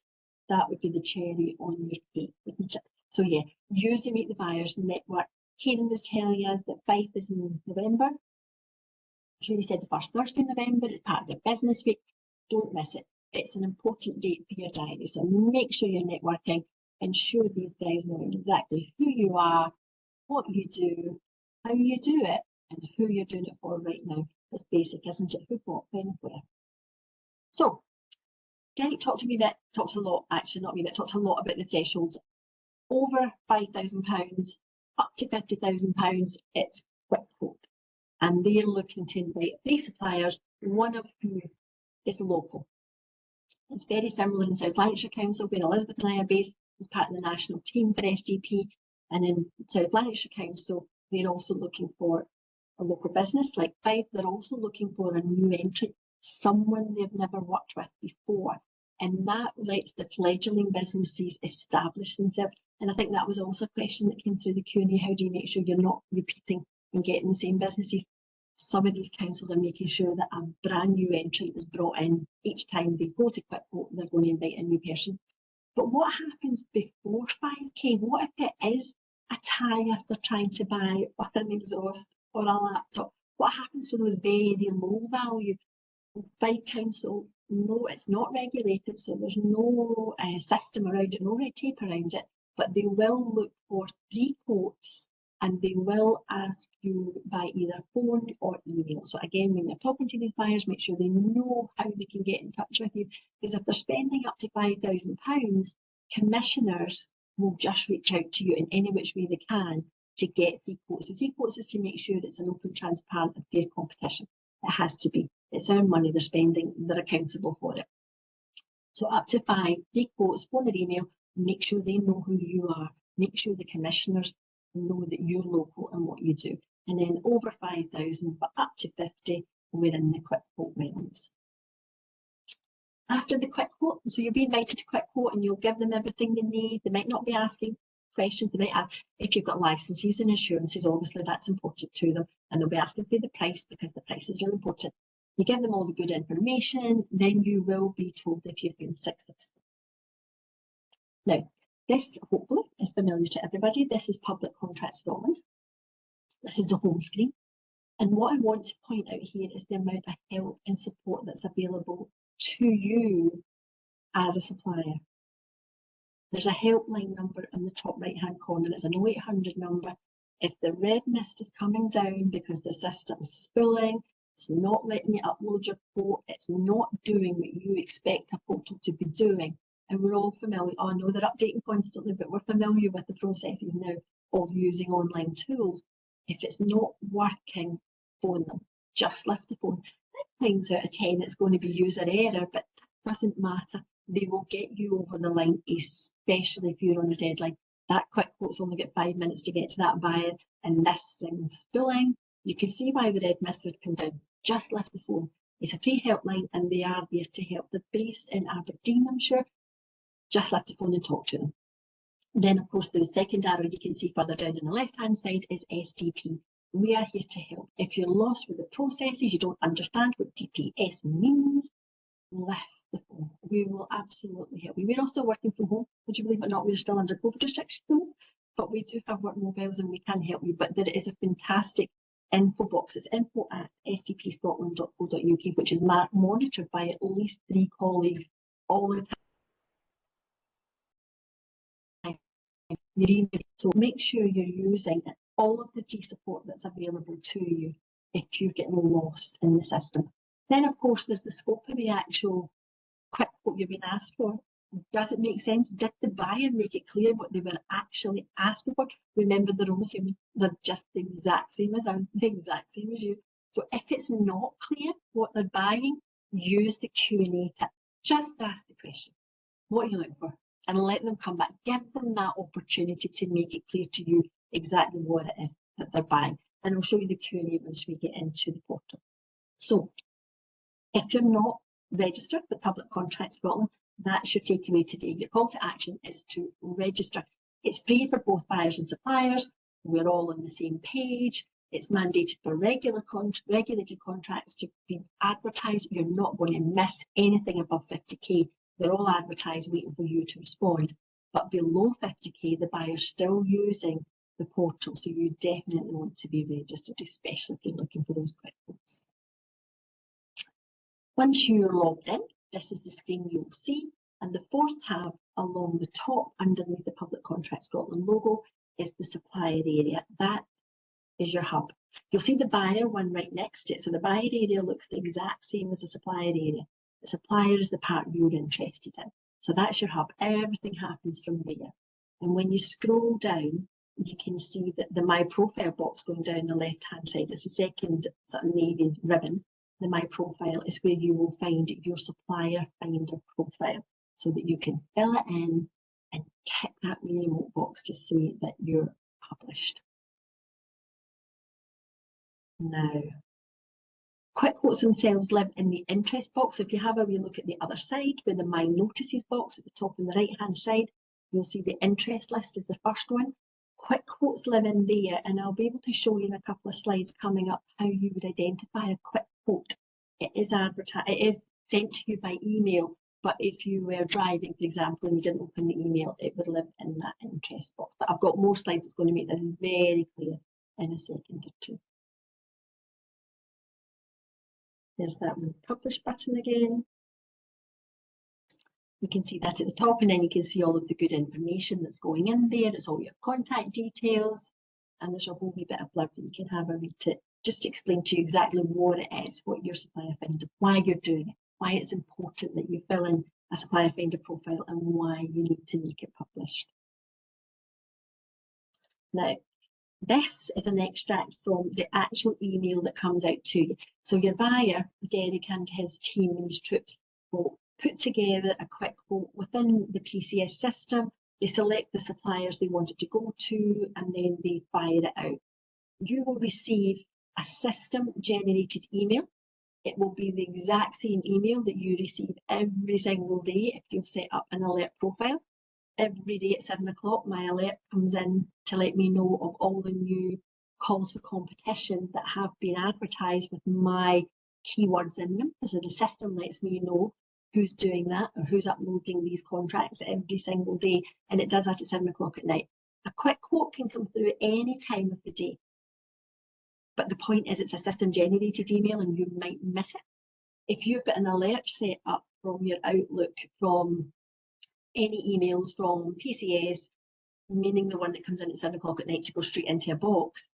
that would be the cherry on your cake, wouldn't it? So yeah, use the Meet the Buyers network. Kieran was telling us that Fife is in November. Julie said the first Thursday in November, it's part of their business week. Don't miss it. It's an important date for your diary. So make sure you're networking and show these guys know exactly who you are, what you do, how you do it, and who you're doing it for right now. It's basic, isn't it? Who, what, when, where. So Derek talked a lot about the thresholds. Over £5,000, up to £50,000, it's quick quote. And they're looking to invite 3 suppliers, one of whom is local. It's very similar in South Lanarkshire Council, where Elizabeth and I are based as part of the national team for SDP. And in South Lanarkshire Council, they're also looking for a local business like Fife. They're also looking for a new entrant, someone they've never worked with before. And that lets the fledgling businesses establish themselves. And I think that was also a question that came through the Q&A. How do you make sure you're not repeating and getting the same businesses? Some of these councils are making sure that a brand new entrant is brought in each time they go to quick quote, they're going to invite a new person. But what happens before 5k? What if it is a tyre they're trying to buy, or an exhaust, or a laptop? What happens to those very low value? Fife Council, no, it's not regulated, so there's no system around it, no red tape around it, but they will look for 3 quotes and they will ask you by either phone or email. So again, when you're talking to these buyers, make sure they know how they can get in touch with you, because if they're spending up to £5,000, commissioners will just reach out to you in any which way they can to get 3 quotes. The 3 quotes is to make sure it's an open, transparent and fair competition. It has to be. It's our money they're spending, they're accountable for it. So up to 5, 3 quotes, phone or email, make sure they know who you are. Make sure the commissioners know that you're local and what you do. And then over 5,000, but up to 50, we're in the quick quote realms. After the quick quote, so you'll be invited to quick quote and you'll give them everything they need. They might not be asking questions. They might ask if you've got licenses and insurances, obviously that's important to them. And they'll be asking for the price, because the price is really important. You give them all the good information, then you will be told if you've been successful. Now, this hopefully is familiar to everybody. This is Public Contract Scotland. This is a home screen. And what I want to point out here is the amount of help and support that's available to you as a supplier. There's a helpline number in the top right hand corner. It's an 0800 number. If the red mist is coming down because the system's spooling, it's not letting you upload your quote, it's not doing what you expect a portal to be doing. And we're all familiar, I know they're updating constantly, but we're familiar with the processes now of using online tools. If it's not working, phone them. Just lift the phone. 9 times out of 10, it's going to be user error, but that doesn't matter. They will get you over the line, especially if you're on a deadline. That quick quote's only got 5 minutes to get to that buyer, and this thing's spooling. You can see why the red mist would come down. Just lift the phone. It's a free helpline and they are there to help. They're based in Aberdeen, I'm sure. Just lift the phone and talk to them. Then, of course, the second arrow you can see further down on the left-hand side is SDP. We are here to help. If you're lost with the processes, you don't understand what DPS means, lift the phone. We will absolutely help you. We're all still working from home. Would you believe it or not, we're still under COVID restrictions, but we do have work mobiles and we can help you. But there is a fantastic info box. It's info@stpscotland.co.uk, which is monitored by at least 3 colleagues all the time. So make sure you're using all of the free support that's available to you if you're getting lost in the system. Then, of course, there's the scope of the actual quick quote you've been asked for. Does it make sense? Did the buyer make it clear what they were actually asking for? Remember, they're only human. They're just the exact same as us, the exact same as you. So if it's not clear what they're buying, use the Q&A tip. Just ask the question. What are you looking for? and let them come back. Give them that opportunity to make it clear to you exactly what it is that they're buying. And I'll show you the Q&A once we get into the portal. So if you're not registered with Public Contract Scotland, that's your takeaway today. Your call to action is to register. It's free for both buyers and suppliers. We're all on the same page. It's mandated for regulated contracts to be advertised. You're not going to miss anything above 50k. They're all advertised waiting for you to respond. But below 50k, the buyer's still using the portal. So you definitely want to be registered, especially if you're looking for those quick quotes. Once you're logged in, this is the screen you'll see. And the fourth tab along the top underneath the Public Contract Scotland logo is the supplier area. That is your hub. You'll see the buyer one right next to it. So the buyer area looks the exact same as the supplier area. The supplier is the part you're interested in. So that's your hub. Everything happens from there. And when you scroll down, you can see that the My Profile box going down the left-hand side, it's the second sort of navy ribbon. The My Profile is where you will find your supplier finder profile so that you can fill it in and tick that wee remote box to say that you're published. Now, quick quotes themselves live in the interest box. If you have a wee look at the other side where the My Notices box at the top on the right hand side, you'll see the interest list is the first one. Quick quotes live in there, and I'll be able to show you in a couple of slides coming up how you would identify a quick quote. It is advertised, it is sent to you by email, but if you were driving, for example, and you didn't open the email, it would live in that interest box. But I've got more slides that's going to make this very clear in a second or two. There's that publish button again. You can see that at the top, and then you can see all of the good information that's going in there. It's all your contact details, and there's a whole wee bit of blurb that you can have a read to just to explain to you exactly what it is, what your supplier finder, why you're doing it, why it's important that you fill in a supplier finder profile, and why you need to make it published. Now, this is an extract from the actual email that comes out to you. So your buyer, Derek, and his team and his troops will put together a quick quote within the PCS system. They select the suppliers they want it to go to, and then they fire it out. You will receive a system-generated email. It will be the exact same email that you receive every single day if you've set up an alert profile. Every day at 7 o'clock, my alert comes in to let me know of all the new calls for competition that have been advertised with my keywords in them. So the system lets me know who's doing that or who's uploading these contracts every single day, and it does that at 7 o'clock at night. A quick quote can come through at any time of the day, but the point is it's a system generated email and you might miss it. If you've got an alert set up from your Outlook, from any emails from PCS, meaning the one that comes in at 7 o'clock at night to go straight into a box,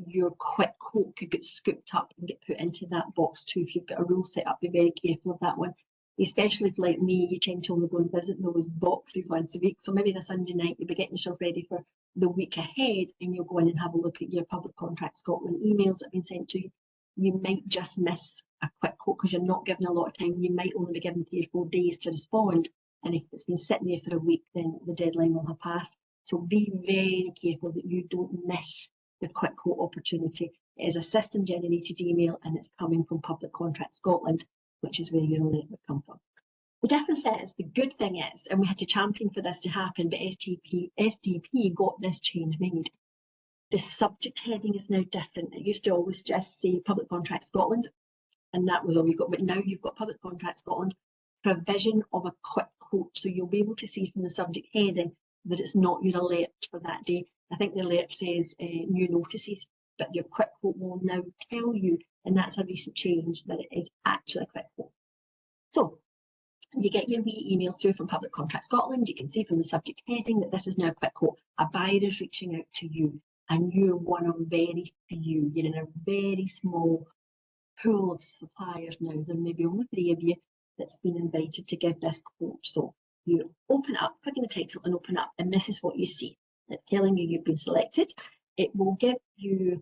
your quick quote could get scooped up and get put into that box too. If you've got a rule set up, be very careful of that one. Especially if, like me, you tend to only go and visit those boxes once a week. So maybe on a Sunday night, you'll be getting yourself ready for the week ahead, and you'll go in and have a look at your Public Contract Scotland emails that have been sent to you. You might just miss a quick quote because you're not given a lot of time. You might only be given 3 or 4 days to respond. And if it's been sitting there for a week, then the deadline will have passed. So be very careful that you don't miss the quick quote opportunity. It is a system generated email, and it's coming from Public Contract Scotland, which is where your alert would come from. The difference is, the good thing is, and we had to champion for this to happen, but SDP got this change made. The subject heading is now different. It used to always just say Public Contract Scotland, and that was all you got. But now you've got Public Contract Scotland, provision of a quick quote. So you'll be able to see from the subject heading that it's not your alert for that day. I think the alert says new notices, but your quick quote will now tell you, and that's a recent change, that it is actually a quick quote. So you get your wee email through from Public Contract Scotland. You can see from the subject heading that this is now a quick quote. A buyer is reaching out to you, and you're one of very few. You're in a very small pool of suppliers now. There may be only 3 of you that's been invited to give this quote. So you open it up, click on the title and open up, and this is what you see. It's telling you you've been selected. It will give you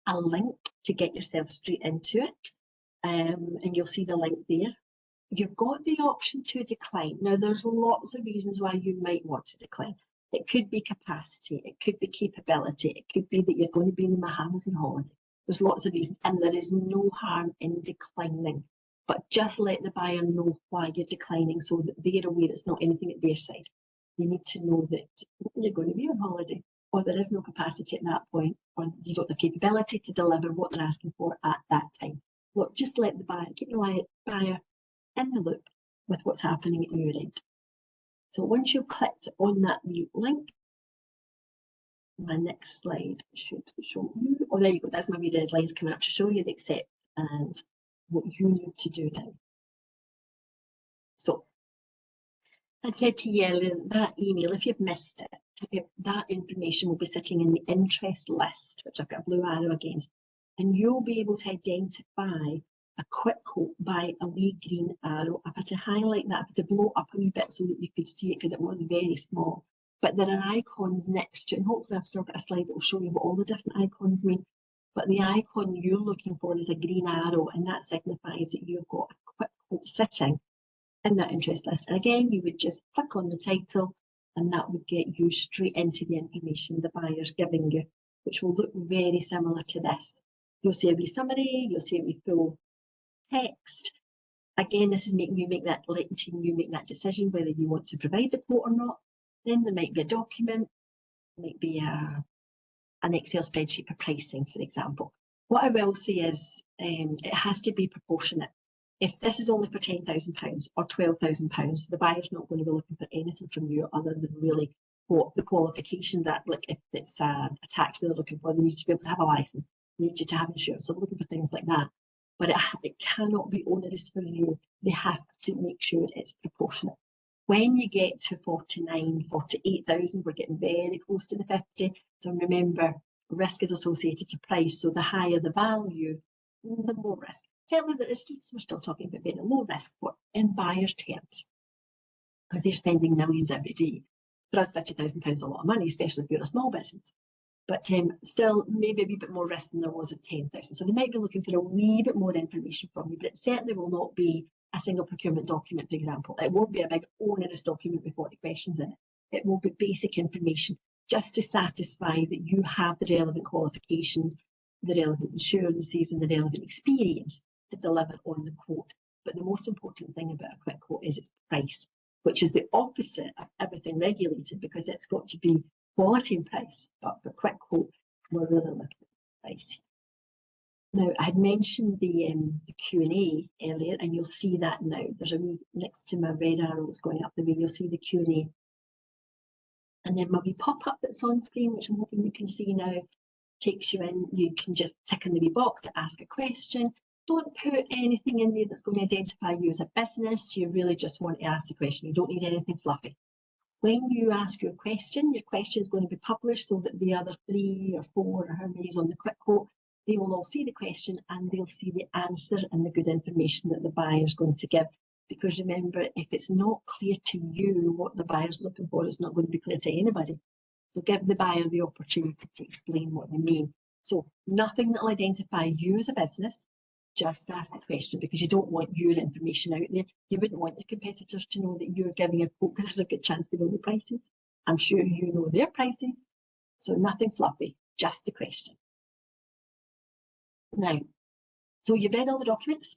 a link to get yourself straight into it, and you'll see the link there. you've got the option to decline. Now, there's lots of reasons why you might want to decline. It could be capacity, it could be capability, it could be that you're going to be in the Bahamas on holiday. There's lots of reasons, and there is no harm in declining. But just let the buyer know why you're declining so that they're aware it's not anything at their side. You need to know that you're going to be on holiday, or there is no capacity at that point, or you don't have the capability to deliver what they're asking for at that time. Look, just let the buyer, keep the buyer in the loop with what's happening at your end. So once you've clicked on that new link, my next slide should show you, oh, there you go, that's my wee red lines coming up to show you the accept and what you need to do now. So I said to you earlier, that email, if you've missed it, that information will be sitting in the interest list, which I've got a blue arrow against, and you'll be able to identify a quick quote by a wee green arrow. I've had to highlight that, I've had to blow up a wee bit so that you could see it because it was very small. But there are icons next to it, and hopefully I've still got a slide that will show you what all the different icons mean. But the icon you're looking for is a green arrow, and that signifies that you've got a quick quote sitting in that interest list. And again, you would just click on the title, and that would get you straight into the information the buyer's giving you, which will look very similar to this. You'll see a wee summary, you'll see a wee full text. Again, this is making you make that, letting you make that decision whether you want to provide the quote or not. Then there might be a document, might be an Excel spreadsheet for pricing, for example. What I will say is it has to be proportionate. If this is only for £10,000 or £12,000, the buyer's not going to be looking for anything from you other than really what the qualifications are. Like if it's a taxi they're looking for, they need to be able to have a license, they need you to have insurance. So we're looking for things like that. But it cannot be onerous for you. They have to make sure it's proportionate. When you get to 49, 48,000, we're getting very close to the 50. So remember, risk is associated to price. So the higher the value, the more risk. Certainly that is, we're still talking about very low risk, but in buyers' terms, because they're spending millions every day. For us, £50,000 is a lot of money, especially if you're a small business. But still, maybe a wee bit more risk than there was at 10,000. So they might be looking for a wee bit more information from you, but it certainly will not be a single procurement document, for example. It won't be a big onerous document with 40 questions in it. It will be basic information just to satisfy that you have the relevant qualifications, the relevant insurances and the relevant experience to deliver on the quote. But the most important thing about a quick quote is its price, which is the opposite of everything regulated because it's got to be quality and price. But for quick quote, we're really looking at price. Now, I had mentioned the Q&A earlier, and you'll see that now. There's a wee, next to my red arrows going up the way, you'll see the Q&A. And then my wee pop-up that's on screen, which I'm hoping you can see now, takes you in. You can just tick in the wee box to ask a question. Don't put anything in there that's going to identify you as a business. You really just want to ask the question. You don't need anything fluffy. When you ask your question is going to be published so that the other 3 or 4 or how many is on the quick quote, they will all see the question and they'll see the answer and the good information that the buyer is going to give. Because remember, if it's not clear to you what the buyer's looking for, it's not going to be clear to anybody. So give the buyer the opportunity to explain what they mean. So nothing that will identify you as a business, just ask the question because you don't want your information out there. You wouldn't want your competitors to know that you're giving a quote because there's a good chance to know the prices. I'm sure you know their prices. So nothing fluffy, just the question. Now, so you've read all the documents,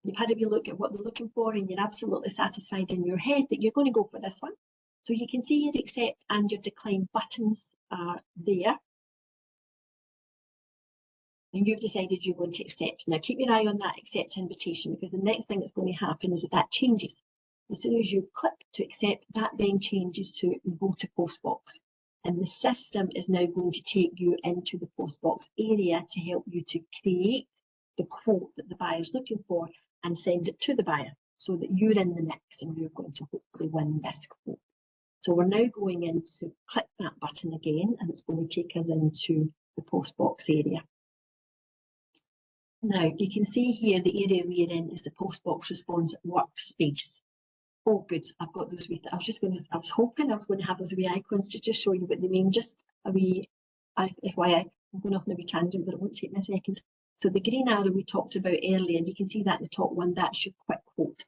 you've had a wee look at what they're looking for, and you're absolutely satisfied in your head that you're going to go for this one. So you can see your accept and your decline buttons are there. And you've decided you're going to accept. Now keep your eye on that accept invitation because the next thing that's going to happen is that changes. As soon as you click to accept, that then changes to go to postbox. And the system is now going to take you into the postbox area to help you to create the quote that the buyer is looking for and send it to the buyer so that you're in the mix and you're going to hopefully win this quote. So we're now going in to click that button again and it's going to take us into the postbox area. Now you can see here the area we're in is the postbox response workspace. Oh, good. I've got those wee. I was hoping I was going to have those wee icons to just show you what they mean. Just a wee FYI. I'm going off on a wee tangent, but it won't take me a second. So the green arrow we talked about earlier, and you can see that in the top one, that's your quick quote.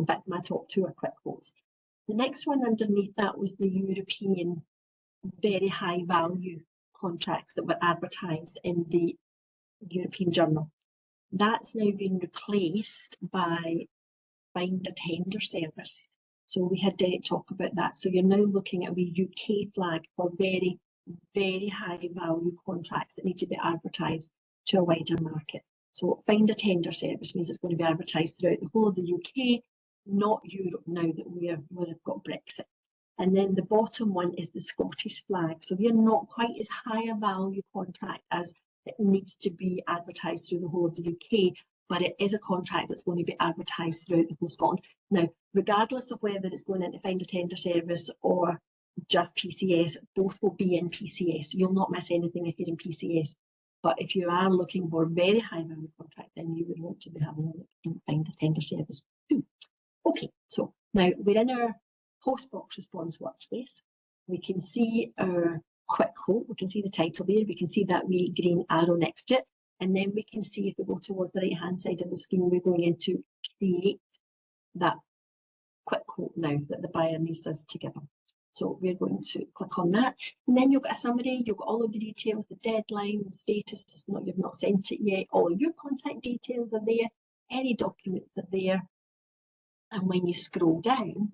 In fact, my top two are quick quotes. The next one underneath that was the European very high value contracts that were advertised in the European Journal. That's now been replaced by Find a Tender service. So we had Derek talk about that. So you're now looking at a UK flag for very, very high value contracts that need to be advertised to a wider market. So Find a Tender service means it's going to be advertised throughout the whole of the UK, not Europe now that we've got Brexit. And then the bottom one is the Scottish flag. So we're not quite as high a value contract as it needs to be advertised through the whole of the UK, but it is a contract that's going to be advertised throughout the whole of Scotland. Now, regardless of whether it's going into Find a Tender service or just PCS, both will be in PCS. You'll not miss anything if you're in PCS. But if you are looking for a very high value contract, then you would want to be having a look in Find a Tender service too. Okay, so now we're in our Postbox response workspace. We can see our quick quote, we can see the title there, we can see that wee green arrow next to it, and then we can see if we go towards the right hand side of the screen, we're going into create that quick quote now that the buyer needs us to give them. So we're going to click on that, and then you'll get a summary, you've got all of the details, the deadline, the status, you've not sent it yet, all of your contact details are there, any documents are there, and when you scroll down,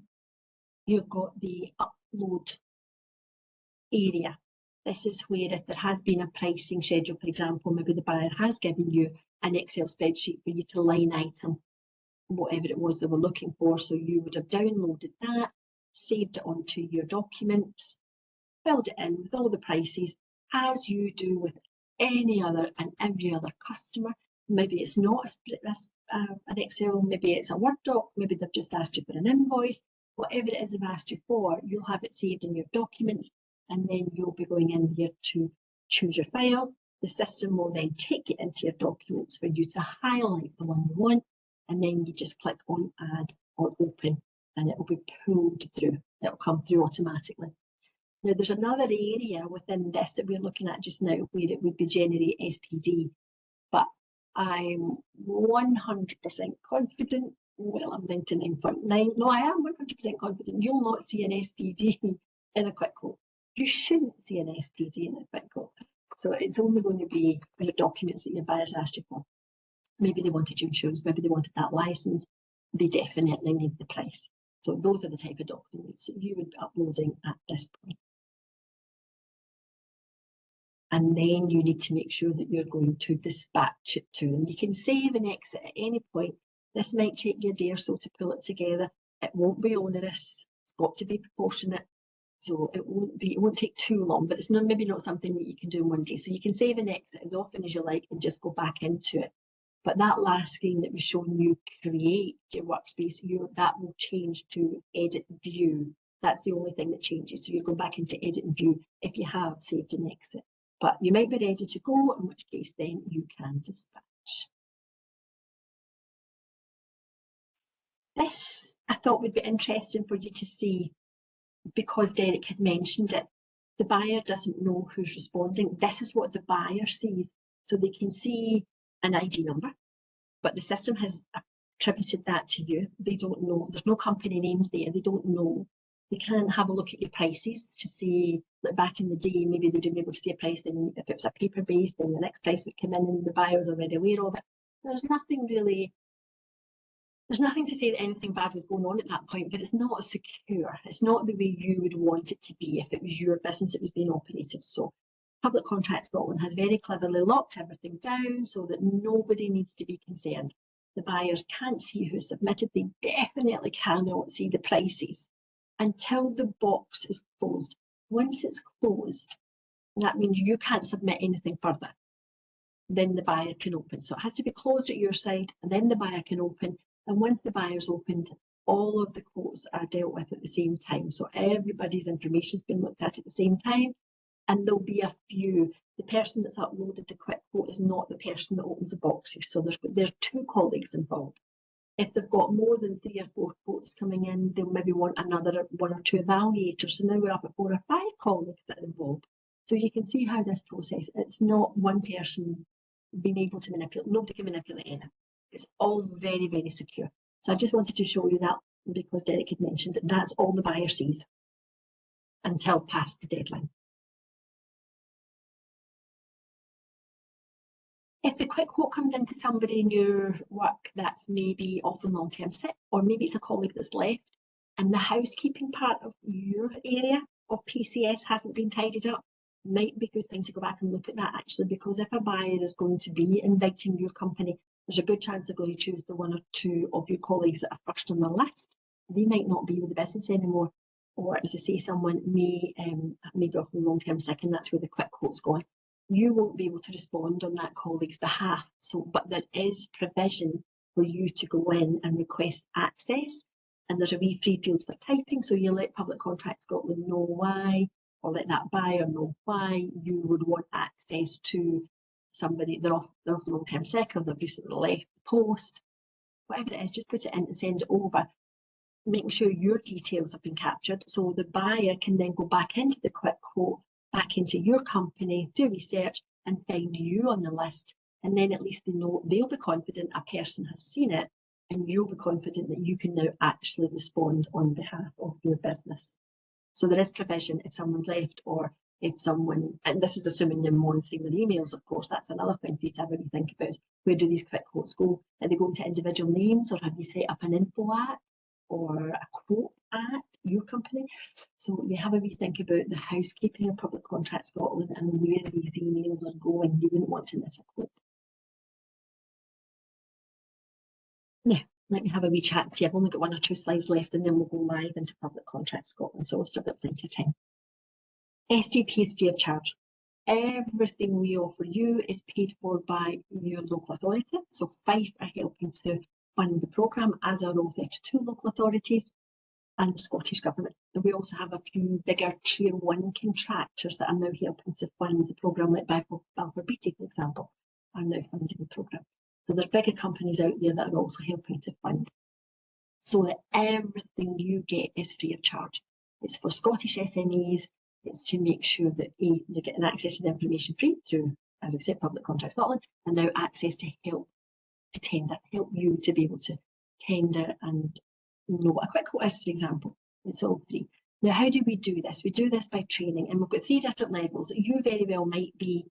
you've got the upload area. This is where if there has been a pricing schedule, for example, maybe the buyer has given you an Excel spreadsheet for you to line item whatever it was they were looking for. So you would have downloaded that, saved it onto your documents, filled it in with all the prices as you do with any other and every other customer. Maybe it's not an Excel, maybe it's a Word doc, maybe they've just asked you for an invoice. Whatever it is they've asked you for, you'll have it saved in your documents, and then you'll be going in here to choose your file. The system will then take it into your documents for you to highlight the one you want, and then you just click on Add or Open, and it will be pulled through. It will come through automatically. Now, there's another area within this that we're looking at just now where it would be generate SPD, but I'm 100% confident. Well, I'm 99.9. No, I am 100% confident you'll not see an SPD in a quick quote. You shouldn't see an SPD in a quick quote. So it's only going to be the documents that your buyers asked you for. Maybe they wanted your insurance, maybe they wanted that license. They definitely need the price. So those are the type of documents that you would be uploading at this point. And then you need to make sure that you're going to dispatch it to them. You can save and exit at any point. This might take you a day or so to pull it together. It won't be onerous. It's got to be proportionate. So it won't take too long, but it's maybe not something that you can do in one day. So you can save and exit as often as you like and just go back into it. But that last screen that was showing you create your workspace, that will change to edit view. That's the only thing that changes. So you're going back into edit and view if you have saved and exit. But you might be ready to go, in which case then you can dispatch. This I thought would be interesting for you to see, because Derek had mentioned it. The buyer doesn't know who's responding. This is what the buyer sees. So they can see an ID number, but the system has attributed that to you. They don't know. There's no company names there. They don't know. They can have a look at your prices to see, like back in the day, maybe they would be able to see a price, then if it was a paper based, then the next price would come in and the buyer was already aware of it. There's nothing to say that anything bad was going on at that point, but it's not secure. It's not the way you would want it to be if it was your business that was being operated. So Public Contract Scotland has very cleverly locked everything down so that nobody needs to be concerned. The buyers can't see who submitted. They definitely cannot see the prices until the box is closed. Once it's closed, that means you can't submit anything further. Then the buyer can open. So it has to be closed at your side, and then the buyer can open. And once the buyer's opened, all of the quotes are dealt with at the same time. So everybody's information's been looked at the same time, and there'll be a few. The person that's uploaded the quick quote is not the person that opens the boxes. So there's two colleagues involved. If they've got more than 3 or 4 quotes coming in, they'll maybe want another 1 or 2 evaluators. So now we're up at 4 or 5 colleagues that are involved. So you can see how this process, it's not one person's being able to manipulate. Nobody can manipulate anything. It's all very, very secure. So I just wanted to show you that because Derek had mentioned it. That's all the buyer sees until past the deadline. If the quick quote comes into somebody in your work that's maybe off on long-term sick, or maybe it's a colleague that's left, and the housekeeping part of your area of PCS hasn't been tidied up, might be a good thing to go back and look at that actually, because if a buyer is going to be inviting your company, there's a good chance they're going to choose the one or two of your colleagues that are first on the list. They might not be with the business anymore, or as I say, someone may be off on long-term sick, and that's where the quick quote's going. You won't be able to respond on that colleague's behalf. So, but there is provision for you to go in and request access, and there's a wee free field for typing. So you let Public Contract Scotland know why, or let that buyer know why you would want access to somebody. They're off long-term sick, or they've recently left the post, whatever it is. Just put it in and send it over, making sure your details have been captured, so the buyer can then go back into the quick quote, back into your company, do research and find you on the list, and then at least they know, they'll be confident a person has seen it, and you'll be confident that you can now actually respond on behalf of your business. So there is provision if someone's left, or if someone, and this is assuming they're monitoring their emails, of course, that's another thing for you to have a really think about, is where do these quick quotes go? Are they going to individual names, or have you set up an info at or a quote at your company? So you have a wee think about the housekeeping of Public Contract Scotland and where these emails are going. You wouldn't want to miss a quote. Now, let me have a wee chat with you. I've only got 1 or 2 slides left, and then we'll go live into Public Contract Scotland, so we've still got plenty of time. SDP is free of charge. Everything we offer you is paid for by your local authority. So Fife are helping to fund the programme, as are all 32 local authorities and the Scottish Government. And we also have a few bigger Tier 1 contractors that are now helping to fund the programme, like Balfour Beatty, for example, are now funding the programme. So there's bigger companies out there that are also helping to fund, so that everything you get is free of charge. It's for Scottish SMEs. It's to make sure that you're getting access to the information free through, as we said, Public Contract Scotland, and now access to help to tender, help you to be able to tender and know what a quick quote is, for example. It's all free. Now, how do we do this? We do this by training, and we've got 3 different levels. You very well might be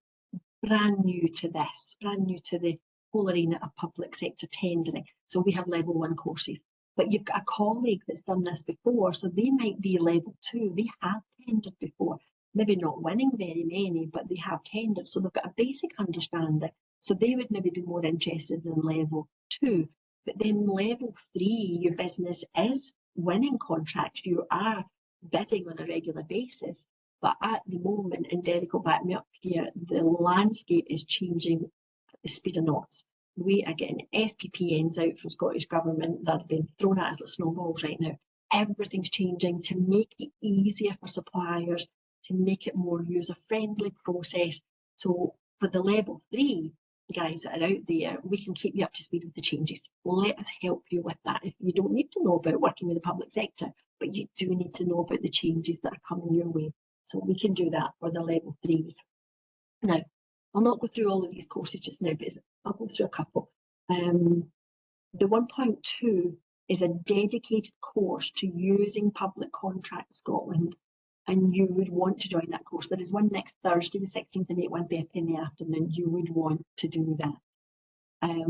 brand new to this, brand new to the whole arena of public sector tendering. So we have level 1 courses, but you've got a colleague that's done this before, so they might be level 2. They have tendered before, maybe not winning very many, but they have tendered, so they've got a basic understanding. So they would maybe be more interested in level 2. But then level 3, your business is winning contracts. You are bidding on a regular basis. But at the moment, and Derek will back me up here, the landscape is changing at the speed of knots. We are getting SPPNs out from Scottish Government that are being thrown at us like snowballs right now. Everything's changing to make it easier for suppliers, to make it more user-friendly process. So for the level 3 guys that are out there, we can keep you up to speed with the changes. Let us help you with that. If you don't need to know about working with the public sector, but you do need to know about the changes that are coming your way. So we can do that for the level 3s. Now, I'll not go through all of these courses just now, but I'll go through a couple. The 1.2 is a dedicated course to using Public Contract Scotland, and you would want to join that course. There is one next Thursday, the 16th of May at 1:30 in the afternoon. You would want to do that.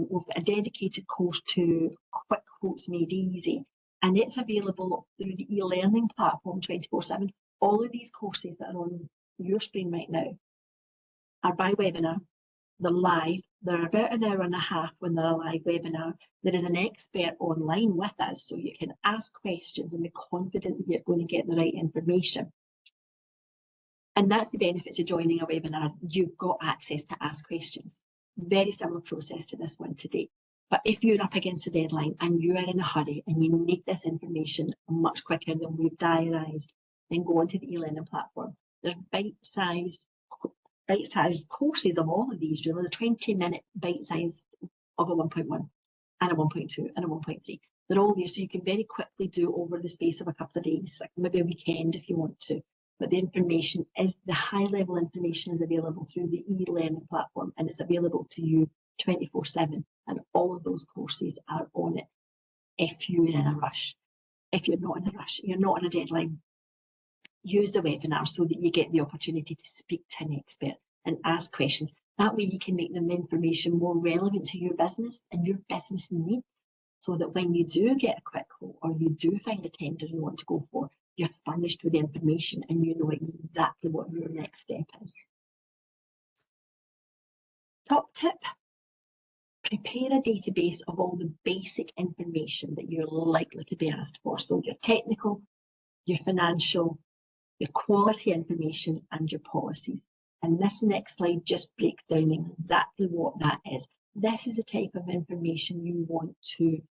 We've got a dedicated course to Quick Quotes Made Easy, and it's available through the e-learning platform 24/7. All of these courses that are on your screen right now are by webinar. They're live. They're about an hour and a half when they're a live webinar. There is an expert online with us, so you can ask questions and be confident that you're going to get the right information. And that's the benefit to joining a webinar. You've got access to ask questions. Very similar process to this one today. But if you're up against a deadline and you are in a hurry and you need this information much quicker than we've diarised, then go onto the e-learning platform. There's bite-sized courses of all of these, really. The 20-minute bite-sized of a 1.1 and a 1.2 and a 1.3. They're all there, so you can very quickly do over the space of a couple of days, like maybe a weekend if you want to. But the information is, the high-level information is available through the e-learning platform, and it's available to you 24/7, and all of those courses are on it. if you're in a rush. If you're not in a rush, you're not on a deadline, use the webinar so that you get the opportunity to speak to an expert and ask questions. That way you can make the information more relevant to your business and your business needs, so that when you do get a quick quote or you do find a tender you want to go for, you're furnished with the information and you know exactly what your next step is. Top tip, prepare a database of all the basic information that you're likely to be asked for. So your technical, your financial, your quality information and your policies. And this next slide just breaks down exactly what that is. This is the type of information you want to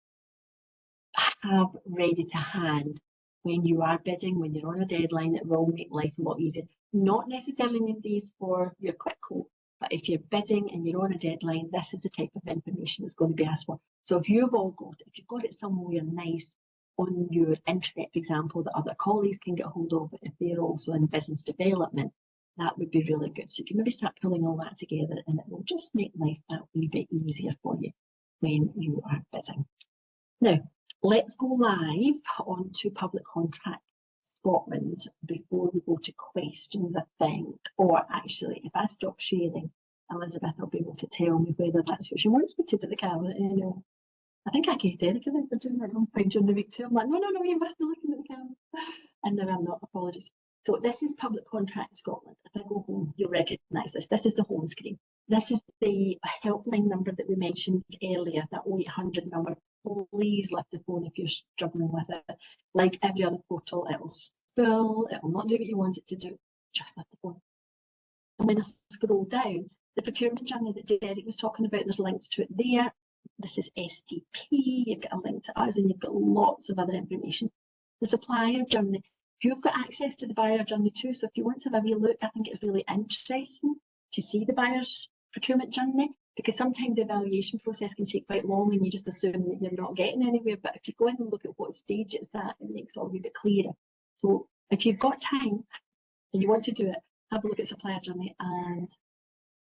have ready to hand when you are bidding, when you're on a deadline. It will make life a lot easier. Not necessarily need these for your quick quote, but if you're bidding and you're on a deadline, this is the type of information that's going to be asked for. So if you've got it somewhere nice on your internet, for example, that other colleagues can get hold of if they're also in business development, that would be really good. So you can maybe start pulling all that together and it will just make life that wee bit easier for you when you are bidding. Now, let's go live onto Public Contract Scotland before we go to questions, I think. Or actually, if I stop sharing, Elizabeth will be able to tell me whether that's what she wants me to do the camera. You know, I think I gave Derek a ring for doing that one point during the week too. I'm like, no, you must be looking at the camera. And now I'm not, apologies. So this is Public Contract Scotland. If I go home, you'll recognise this. This is the home screen. This is the helpline number that we mentioned earlier, that 0800 number. Please lift the phone if you're struggling with it. Like every other portal, it'll spill, it will not do what you want it to do. Just lift the phone. And when I scroll down, the procurement journey that Derek was talking about, there's links to it there. This is SDP, you've got a link to us, and you've got lots of other information. The supplier journey, you've got access to the buyer journey too, so if you want to have a wee look, I think it's really interesting to see the buyer's procurement journey, because sometimes the evaluation process can take quite long and you just assume that you're not getting anywhere. But if you go in and look at what stage it's at, it makes it all a wee bit clearer. So if you've got time and you want to do it, have a look at supplier journey and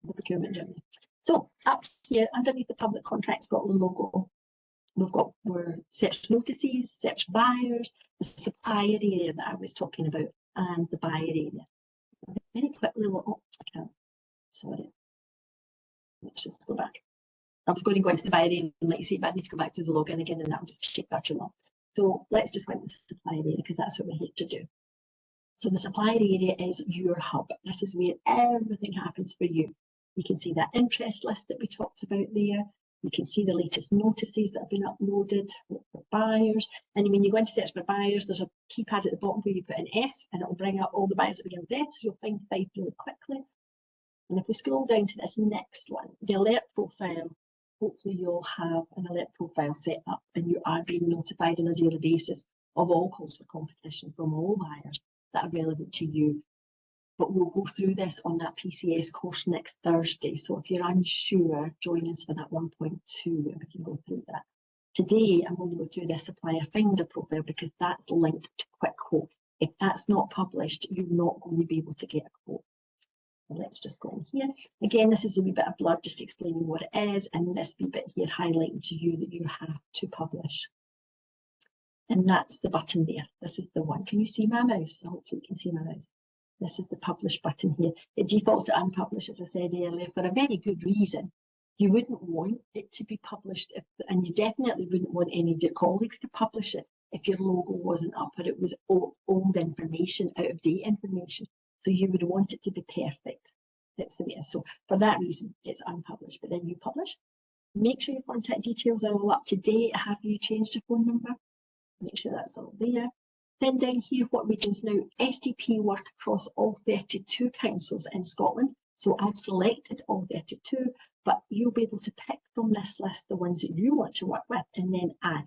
the procurement journey. So up here underneath the Public Contract Scotland logo, we've got our search notices, search buyers, the supplier area that I was talking about, and the buyer area. Very quickly, I can't, sorry. Let's just go back. I was going to go into the buyer area and let you see, but I need to go back to the login again, and that will just take that too long. So let's just go into the supplier area because that's what we're here to do. So the supplier area is your hub. This is where everything happens for you. You can see that interest list that we talked about there. You can see the latest notices that have been uploaded for buyers. And when you go into search for buyers, there's a keypad at the bottom where you put an F and it will bring up all the buyers that begin with F, so you'll find Fife really quickly. And if we scroll down to this next one, the alert profile, hopefully you'll have an alert profile set up and you are being notified on a daily basis of all calls for competition from all buyers that are relevant to you. But we'll go through this on that PCS course next Thursday. So if you're unsure, join us for that 1.2 and we can go through that. Today, I'm going to go through this supplier finder profile because that's linked to quick quote. If that's not published, you're not going to be able to get a quote. Let's just go in here. Again, this is a wee bit of blur just explaining what it is, and this wee bit here highlighting to you that you have to publish. And that's the button there. This is the one. Can you see my mouse? Hopefully you can see my mouse. This is the publish button here. It defaults to unpublish, as I said earlier, for a very good reason. You wouldn't want it to be published, and you definitely wouldn't want any of your colleagues to publish it if your logo wasn't up or it was old information, out of date information. So you would want it to be perfect. That's the way it is. So for that reason, it's unpublished, but then you publish. Make sure your contact details are all up to date. Have you changed your phone number? Make sure that's all there. Then down here, what regions now? SDP work across all 32 councils in Scotland. So I've selected all 32, but you'll be able to pick from this list the ones that you want to work with and then add.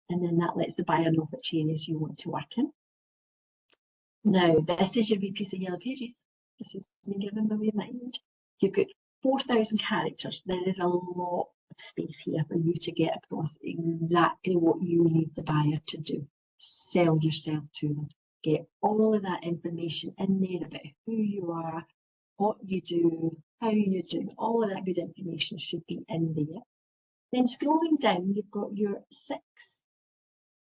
And then that lets the buyer know which areas you want to work in. Now, this is your wee piece of yellow pages. This is me giving my wee mind. You've got 4,000 characters. There is a lot of space here for you to get across exactly what you need the buyer to do. Sell yourself to them. Get all of that information in there about who you are, what you do, how you do. All of that good information should be in there. Then scrolling down, you've got your 6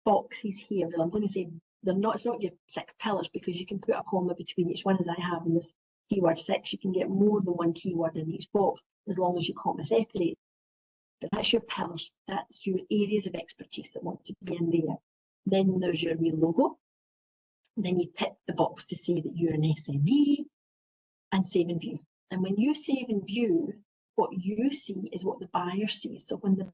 boxes here. Well, I'm going to say they're not, it's not your 6 pillars, because you can put a comma between each one, as I have in this keyword 6. You can get more than one keyword in each box as long as you comma separate. But that's your pillars. That's your areas of expertise that want to be in there. Then there's your real logo. Then you tick the box to say that you're an SME, and save and view. And when you save and view, what you see is what the buyer sees. So when the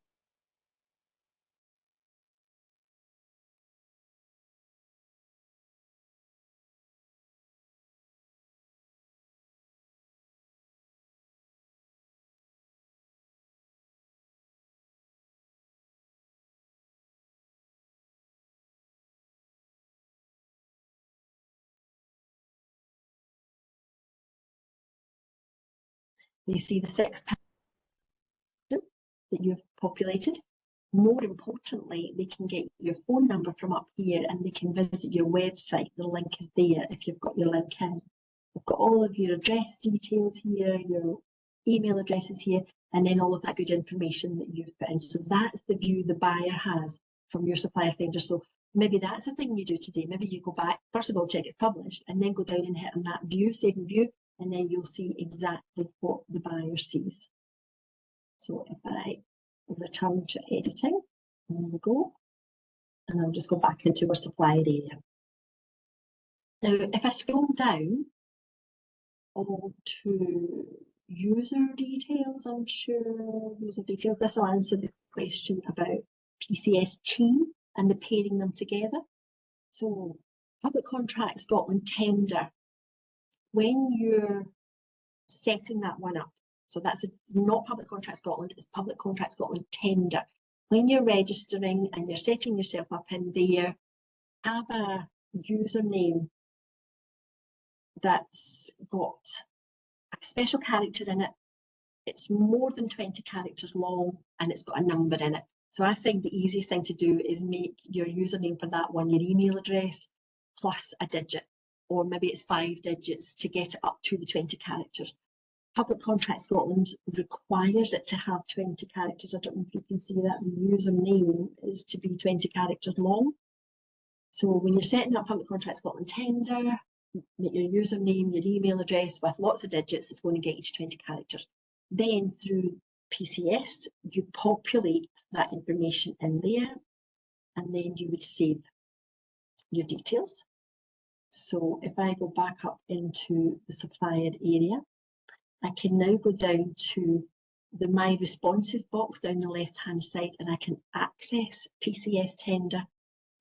they see the 6 pillars that you've populated. More importantly, they can get your phone number from up here, and they can visit your website. The link is there if you've got your link in. You've got all of your address details here, your email addresses here, and then all of that good information that you've put in. So that's the view the buyer has from your supplier finder. So maybe that's the thing you do today. Maybe you go back, first of all, check it's published, and then go down and hit on that view, save and view, and then you'll see exactly what the buyer sees. So if I return to editing, there we go, and I'll just go back into our supplier area. Now, if I scroll down on to user details, I'm sure user details, this will answer the question about PCST and the pairing them together. So Public Contract Scotland tender, when you're setting that one up, so that's not Public Contract Scotland, it's Public Contract Scotland tender. When you're registering and you're setting yourself up in there, have a username that's got a special character in it. It's more than 20 characters long, and it's got a number in it. So I think the easiest thing to do is make your username for that one your email address plus a digit, or maybe it's 5 digits to get it up to the 20 characters. Public Contract Scotland requires it to have 20 characters. I don't know if you can see that. The username is to be 20 characters long. So when you're setting up Public Contract Scotland tender, make your username, your email address with lots of digits. It's going to get you to 20 characters. Then through PCS, you populate that information in there, and then you would save your details. So if I go back up into the supplier area, I can now go down to the My Responses box down the left-hand side, and I can access PCS tender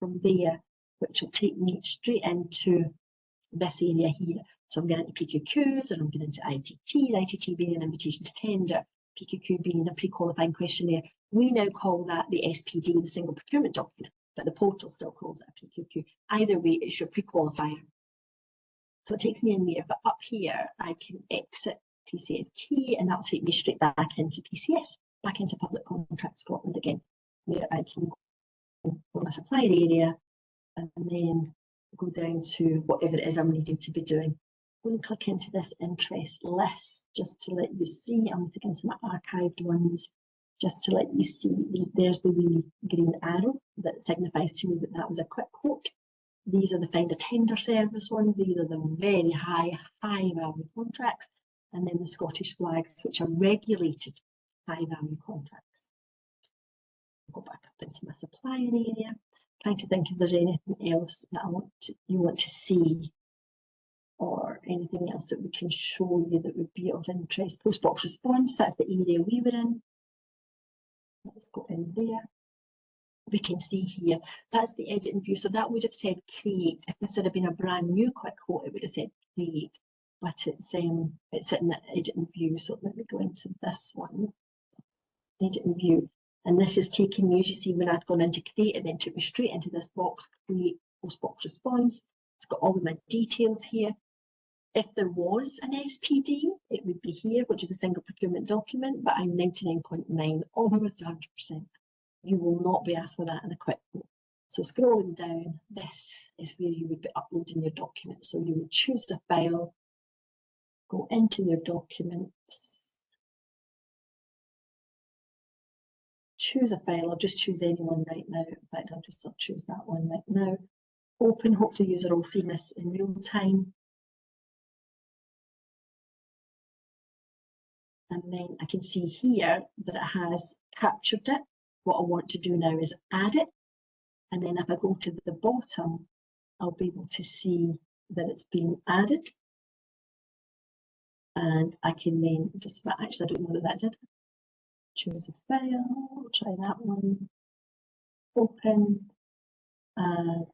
from there, which will take me straight into this area here. So I'm going into PQQs, and I'm going into ITTs, ITT being an invitation to tender, PQQ being a pre-qualifying questionnaire. We now call that the SPD, the single procurement document, but the portal still calls it a PQQ. Either way, it's your pre-qualifier. So it takes me in there, but up here, I can exit PCST, and that'll take me straight back into PCS, back into Public Contract Scotland again, where I can go for my supplier area and then go down to whatever it is I'm needing to be doing. I'm going to click into this interest list just to let you see. I'm looking into my archived ones just to let you see. There's the wee green arrow that signifies to me that that was a quick quote. These are the Find a Tender Service ones. These are the very high value contracts. And then the Scottish flags, which are regulated high value contracts. I'll go back up into my supplier area, trying to think if there's anything else that you want to see, or anything else that we can show you that would be of interest. Post-box response, that's the area we were in. Let's go in there. We can see here, that's the edit and view. So that would have said create. If this had been a brand new quick quote, it would have said create. But it's sitting at edit and view. So let me go into this one, edit and view. And this is taking me, as you see, when I'd gone into create, it then took me straight into this box, create post-box response. It's got all of my details here. If there was an SPD, it would be here, which is a single procurement document, but I'm 99.9, almost 100%. You will not be asked for that in a quick quote. So scrolling down, this is where you would be uploading your document. So you would choose the file, go into your documents, choose a file. I'll just choose anyone right now. In fact, I'll just choose that one right now. Open, hope the user will see this in real time. And then I can see here that it has captured it. What I want to do now is add it. And then if I go to the bottom, I'll be able to see that it's been added. And I can then just, actually, I don't know what that did. Choose a file, try that one. Open. And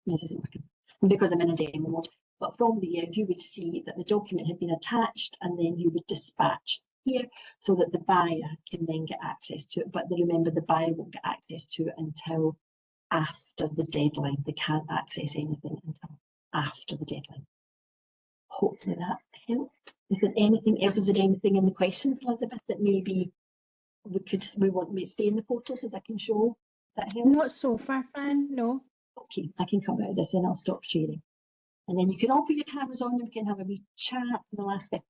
this isn't working because I'm in a demo mode. But from there, you would see that the document had been attached, and then you would dispatch here so that the buyer can then get access to it. But remember, the buyer won't get access to it until after the deadline. They can't access anything until after the deadline. Hopefully that helped. Is there anything else? Is there anything in the questions, Elizabeth, that maybe we want me to stay in the portal so that I can show? That help? Not so far, Fran, no. Okay, I can come out of this and I'll stop sharing. And then you can all put your cameras on and we can have a wee chat in the last bit.